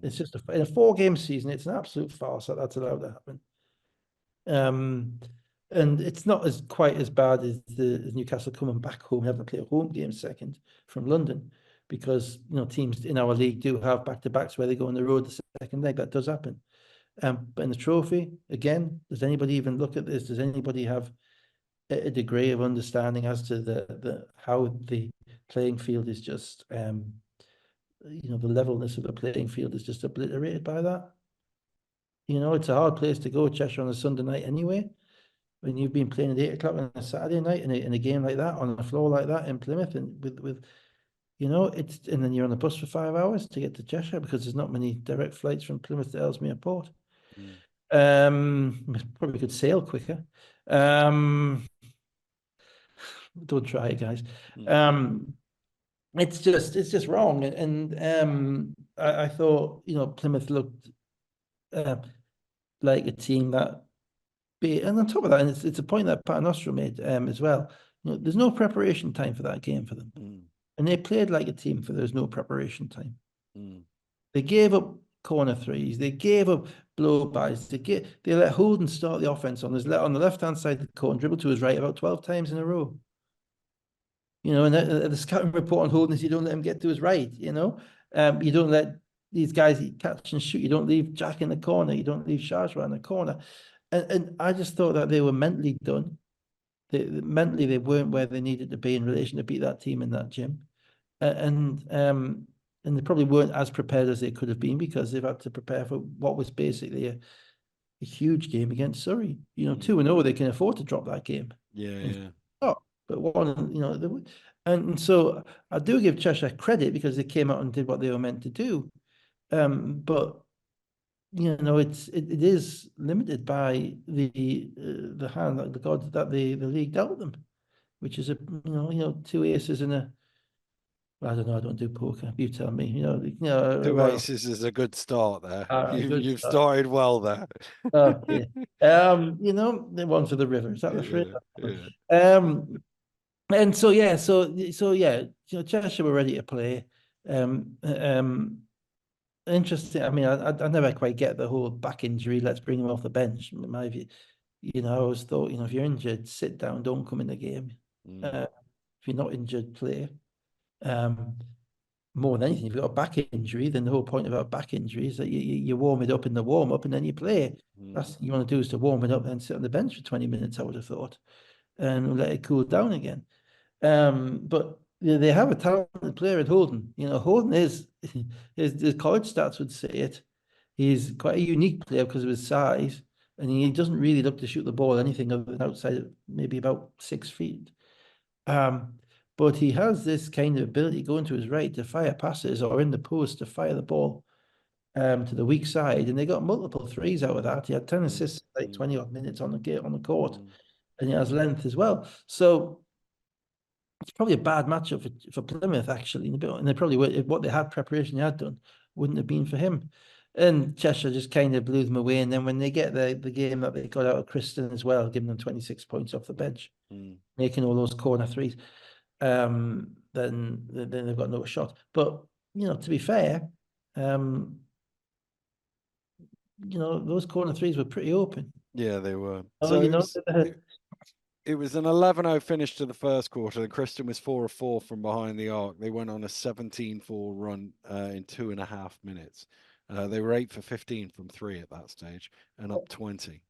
S2: It's just in a 4-game season, it's an absolute farce that that's allowed to happen. And it's not quite as bad as Newcastle coming back home, having to play a home game second from London, because you know teams in our league do have back-to-backs where they go on the road the second leg. That does happen. But in the trophy, again, does anybody even look at this? Does anybody have a degree of understanding as to the how the playing field is just you know, the levelness of the playing field is just obliterated by that? You know, it's a hard place to go, Cheshire, on a Sunday night anyway. When you've been playing at 8 o'clock on a Saturday night in a game like that, on a floor like that in Plymouth, and with you know, and then you're on the bus for 5 hours to get to Cheshire because there's not many direct flights from Plymouth to Ellesmere Port. Probably could sail quicker. Don't try it, guys.
S1: Mm.
S2: It's just wrong. And I thought, you know, Plymouth looked like a team that and on top of that, and it's a point that Paternoster made as well. You know, there's no preparation time for that game for them.
S1: Mm.
S2: And they played like a team for there's no preparation time.
S1: Mm.
S2: They gave up corner threes, they gave up blow-bys, they let Holden start the offense on the left-hand side of the court and dribble to his right about 12 times in a row. You know, and the scouting report on Holden is you don't let him get to his right, you know. You don't let these guys catch and shoot. You don't leave Jack in the corner. You don't leave Shajwa in the corner. And I just thought that they were mentally done. Mentally, they weren't where they needed to be in relation to beat that team in that gym. And they probably weren't as prepared as they could have been because they've had to prepare for what was basically a huge game against Surrey. You know, 2-0, they can afford to drop that game.
S1: Yeah.
S2: Oh, but one, you know, and so I do give Cheshire credit because they came out and did what they were meant to do. But you know, it is limited by the hand, like the gods that the league dealt them, which is two aces and a. I don't know. I don't do poker. You tell me.
S1: Two
S2: Well,
S1: aces is a good start there.
S2: good
S1: You've
S2: stuff.
S1: started well there.
S2: Okay. The one for the river. Is that the phrase?
S1: Yeah.
S2: And so yeah, Cheshire were ready to play. Interesting. I mean, I never quite get the whole back injury. Let's bring him off the bench. In my view, I always thought, if you're injured, sit down, don't come in the game.
S1: Mm.
S2: If you're not injured, play. More than anything, if you've got a back injury, then the whole point about back injury is that you warm it up in the warm up and then you play. That's what you want to do is to warm it up and sit on the bench for 20 minutes, I would have thought, and let it cool down again. But they have a talented player at Holden. Holden is his college stats would say it. He's quite a unique player because of his size, and he doesn't really look to shoot the ball anything other than outside of maybe about 6 feet. But he has this kind of ability going to his right to fire passes or in the post to fire the ball to the weak side, and they got multiple threes out of that. He had 10 assists, like 20 odd minutes on the court, and he has length as well. So it's probably a bad matchup for Plymouth, actually. And they probably would, what they had preparation they had done wouldn't have been for him. And Cheshire just kind of blew them away. And then when they get the game that they got out of Kristen as well, giving them 26 points off the bench, making all those corner threes, then they've got no shot. But, to be fair, those corner threes were pretty open.
S1: Yeah, they were.
S2: Oh,
S1: So it was an 11-0 finish to the first quarter. The Kristen was 4 of 4 from behind the arc. They went on a 17-4 run in 2.5 minutes. They were 8 for 15 from 3 at that stage and up 20.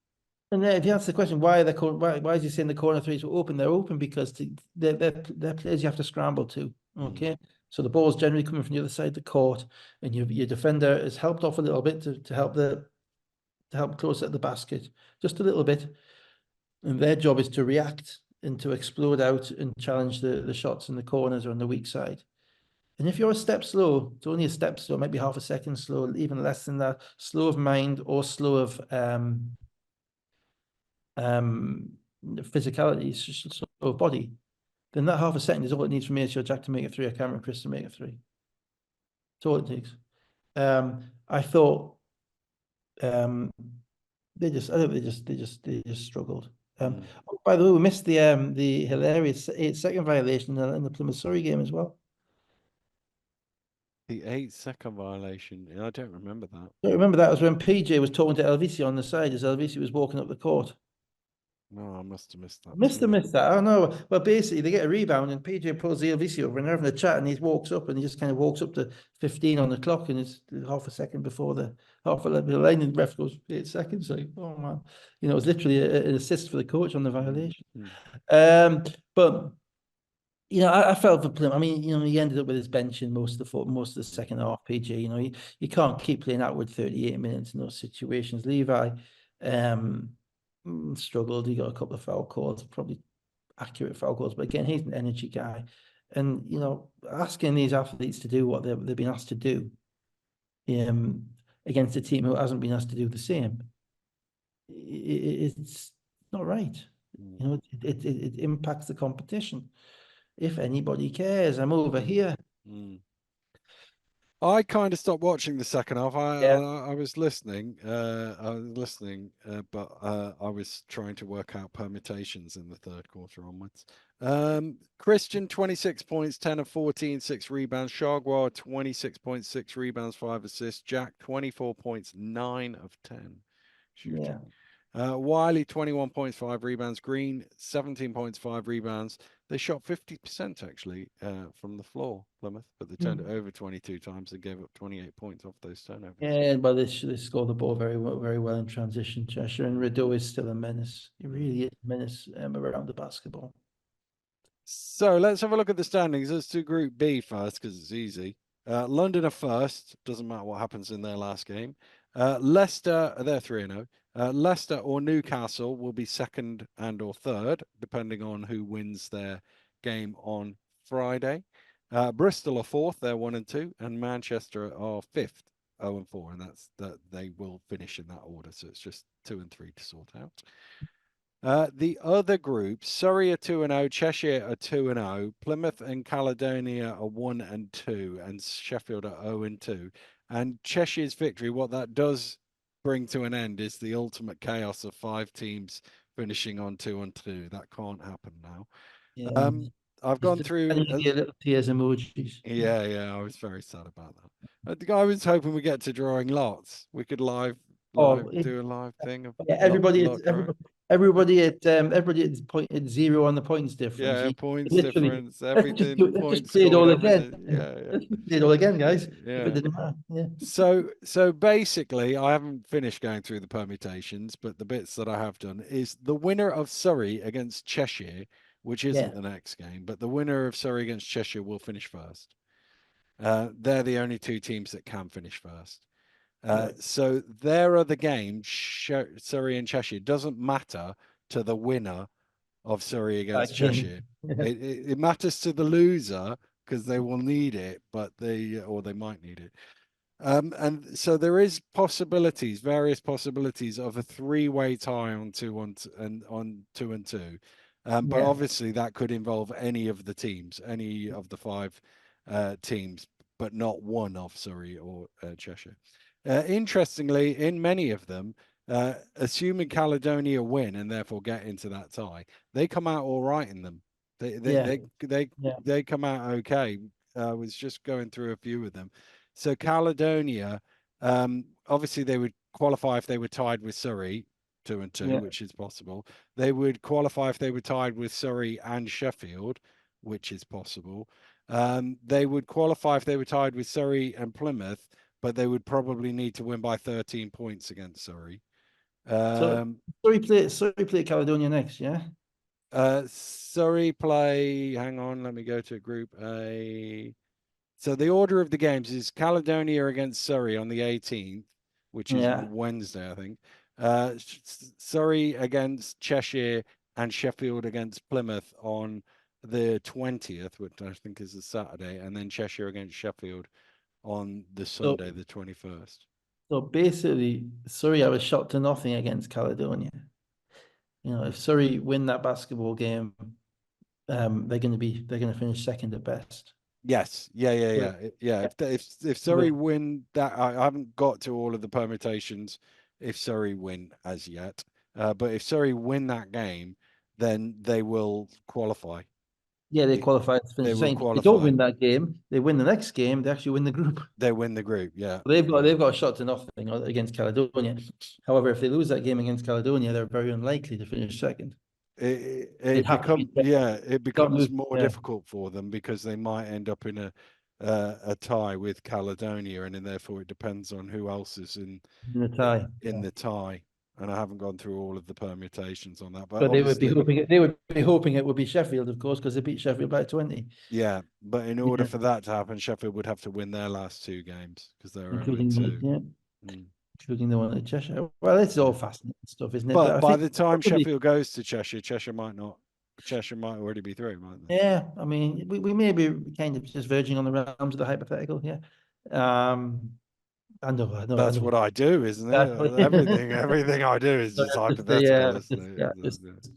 S2: And then if you answer the question, why is he saying the corner threes were open? They're open because they're players you have to scramble to. Okay. So the ball's generally coming from the other side of the court, and your defender is helped off a little bit to help close at the basket, just a little bit. And their job is to react and to explode out and challenge the shots in the corners or on the weak side. And if you're a step slow, it's only a step slow, maybe half a second slow, even less than that, slow of mind or slow of physicality, slow of body, then that half a second is all it needs from me or Jack to make a three, or Cameron Chris to make a three. That's all it takes. I thought they just struggled. By the way, we missed the hilarious 8-second violation in the Plymouth Surrey game as well.
S1: The 8-second violation. I don't remember that.
S2: I remember that was when PJ was talking to Elvisi on the side as Elvisi was walking up the court.
S1: No, I must have missed that.
S2: Missed that. I don't know. Well, basically, they get a rebound and PJ pulls the Elvisi over and they're having a chat and he walks up and he just kind of walks up to 15 on the clock and it's half a second before the line and the ref goes 8 seconds. Like, oh man, it was literally an assist for the coach on the violation. But I felt for Plymouth. I mean, he ended up with his bench in most of the second half. PJ, you can't keep playing outward 38 minutes in those situations. Levi struggled. He got a couple of foul calls, probably accurate foul calls, but again, he's an energy guy, and asking these athletes to do what they've been asked to do, against a team who hasn't been asked to do the same, it's not right. You know, it impacts the competition. If anybody cares, I'm over here.
S1: I kind of stopped watching the second half.
S2: Yeah,
S1: I was listening, but I was trying to work out permutations in the third quarter onwards. Christian 26 points, 10 of 14, 6 rebounds. Shagwar 26 points, 6 rebounds, 5 assists. Jack 24 points, 9 of 10 shooting.
S2: yeah.
S1: Wiley 21 points, 5 rebounds. Green 17 points, 5 rebounds. They shot 50% actually from the floor, Plymouth, but they turned it over 22 times and gave up 28 points off those turnovers.
S2: Yeah, but they score the ball very well in transition. Cheshire and Rideau is still a menace. He really is a menace around the basketball.
S1: So let's have a look at the standings. Let's do Group B first because it's easy. London are first. Doesn't matter what happens in their last game. Leicester, they're 3-0. Leicester or Newcastle will be second and or third, depending on who wins their game on Friday. Bristol are fourth, they're 1-2, and Manchester are fifth, 0-4, and that's that they will finish in that order. So it's just 2 and 3 to sort out. The other group, Surrey are 2-0, Cheshire are 2-0, Plymouth and Caledonia are 1-2, and Sheffield are 0-2. And Cheshire's victory, what that does bring to an end is the ultimate chaos of 5 teams finishing on 2-2. That can't happen now.
S2: Yeah.
S1: I've gone through.
S2: Little tears emojis.
S1: Yeah, I was very sad about that. I think I was hoping we get to drawing lots. We could
S2: Oh,
S1: do a live thing of
S2: yeah,
S1: lot drawing.
S2: everybody at point at 0 on the points difference.
S1: Yeah,
S2: You
S1: points
S2: literally
S1: difference, everything,
S2: let's just
S1: points
S2: play it
S1: scored,
S2: all again.
S1: everything. Yeah,
S2: Let's just play it all again, guys. If
S1: yeah.
S2: it didn't matter. Yeah.
S1: So basically, I haven't finished going through the permutations, but the bits that I have done is the winner of Surrey against Cheshire, which isn't
S2: Yeah.
S1: the next game, but the winner of Surrey against Cheshire will finish first. They're the only 2 teams that can finish first.
S2: Right.
S1: So their other game, Surrey and Cheshire, doesn't matter to the winner of Surrey against
S2: Again.
S1: Cheshire.
S2: Yeah.
S1: It matters to the loser because they will need it, but they might need it. And so there is various possibilities of a 3-way tie on 2 and 2. But
S2: Yeah.
S1: obviously that could involve any of the teams, any of the 5 teams, but not one of Surrey or Cheshire. Interestingly, in many of them, assuming Caledonia win and therefore get into that tie, they come out all right in them.
S2: Yeah.
S1: They come out okay. I was just going through a few of them. So Caledonia, obviously they would qualify if they were tied with Surrey, 2 and 2,
S2: Yeah.
S1: which is possible. They would qualify if they were tied with Surrey and Sheffield, which is possible. They would qualify if they were tied with Surrey and Plymouth, but they would probably need to win by 13 points against Surrey.
S2: So Surrey play Caledonia next, yeah?
S1: Surrey play, hang on, let me go to Group A. So the order of the games is Caledonia against Surrey on the 18th, which is
S2: Yeah.
S1: Wednesday, I think. Surrey against Cheshire and Sheffield against Plymouth on the 20th, which I think is a Saturday, and then Cheshire against Sheffield on the Sunday, the 21st.
S2: So basically, Surrey have a shot to nothing against Caledonia. You know, if Surrey win that basketball game, they're going to finish second at best.
S1: Yes, yeah. If Surrey win that, I haven't got to all of the permutations. If Surrey win as yet, but if Surrey win that game, then they will qualify.
S2: Yeah, they qualify to finish second. If they don't win that game, they win the next game. They actually win the group.
S1: They win the group. Yeah,
S2: they've got a shot to nothing against Caledonia. However, if they lose that game against Caledonia, they're very unlikely to finish second.
S1: It becomes more difficult for them because they might end up in a tie with Caledonia, and then therefore it depends on who else is in the tie. The tie, and I haven't gone through all of the permutations on that. But
S2: they would be hoping it would be Sheffield, of course, because they beat Sheffield by 20.
S1: Yeah, but in order for that to happen, Sheffield would have to win their last 2 games because they're
S2: including
S1: 0-2.
S2: Including the one at Cheshire. Well, it's all fascinating stuff, isn't it?
S1: But by the time Sheffield goes to Cheshire, Cheshire might already be through, mightn't they?
S2: Yeah, I mean, we may be kind of just verging on the realms of the hypothetical here. I know, I know, I
S1: That's
S2: know.
S1: what I do, isn't
S2: Exactly.
S1: it? Everything I do is
S2: So
S1: just
S2: that's just the,
S1: hypothetical, isn't it?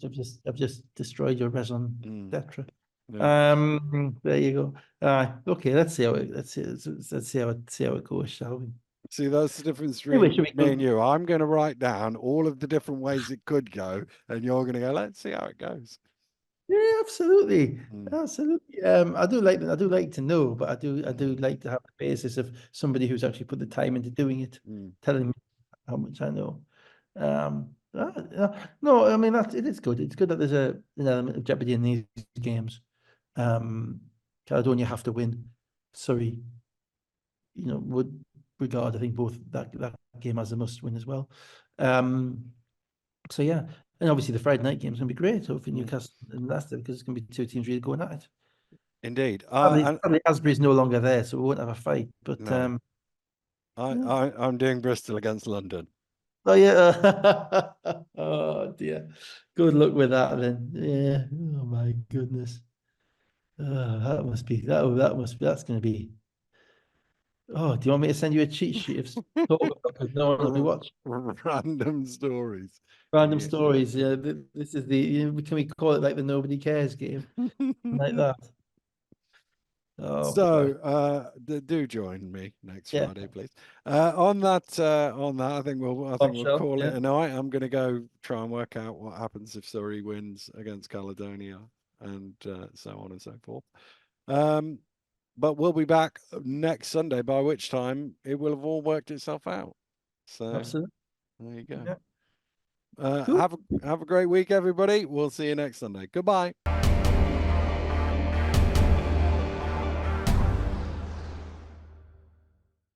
S2: yeah, I've just destroyed your raison
S1: Mm,
S2: d'etre.
S1: yeah.
S2: There you go. Okay, let's see how it, let's see how it goes, shall we?
S1: See, that's the difference
S2: Anyway,
S1: between
S2: should we
S1: me
S2: go?
S1: and you. I'm going to write down all of the different ways it could go, and you're going to go, let's see how it goes.
S2: Yeah, absolutely,
S1: Mm,
S2: absolutely. I do like to know, but I do like to have the basis of somebody who's actually put the time into doing it,
S1: mm.
S2: telling me how much I know. No, I mean it is good. It's good that there's an element of jeopardy in these games. Um, Caledonia have to win. Surrey, would regard, I think, both that game as a must win as well. So yeah, and obviously the Friday night game is going to be great. Hopefully
S1: Mm.
S2: Newcastle and Leicester, because it's going to be two teams really going at it.
S1: Indeed.
S2: Sadly, Asbury's no longer there, so we won't have a fight. But
S1: No,
S2: yeah.
S1: I'm doing Bristol against London.
S2: Oh yeah. Oh dear. Good luck with that then. Yeah. Oh my goodness. That must be that's going to be. Oh, do you want me to send you a cheat sheet of talk because no one will be watching?
S1: Random stories.
S2: Random
S1: Yeah.
S2: stories. Yeah, this is the. Can we call it like the nobody cares game, like that? Oh boy.
S1: So, do join me next
S2: Yeah.
S1: Friday, please. On that, I think we'll
S2: Bombshell.
S1: call it
S2: Yeah.
S1: a night. I'm going to go try and work out what happens if Surrey wins against Caledonia, and so on and so forth. But we'll be back next Sunday, by which time it will have all worked itself out. So
S2: Absolutely.
S1: there you go.
S2: Yeah. Cool.
S1: Have a great week, everybody. We'll see you next Sunday. Goodbye.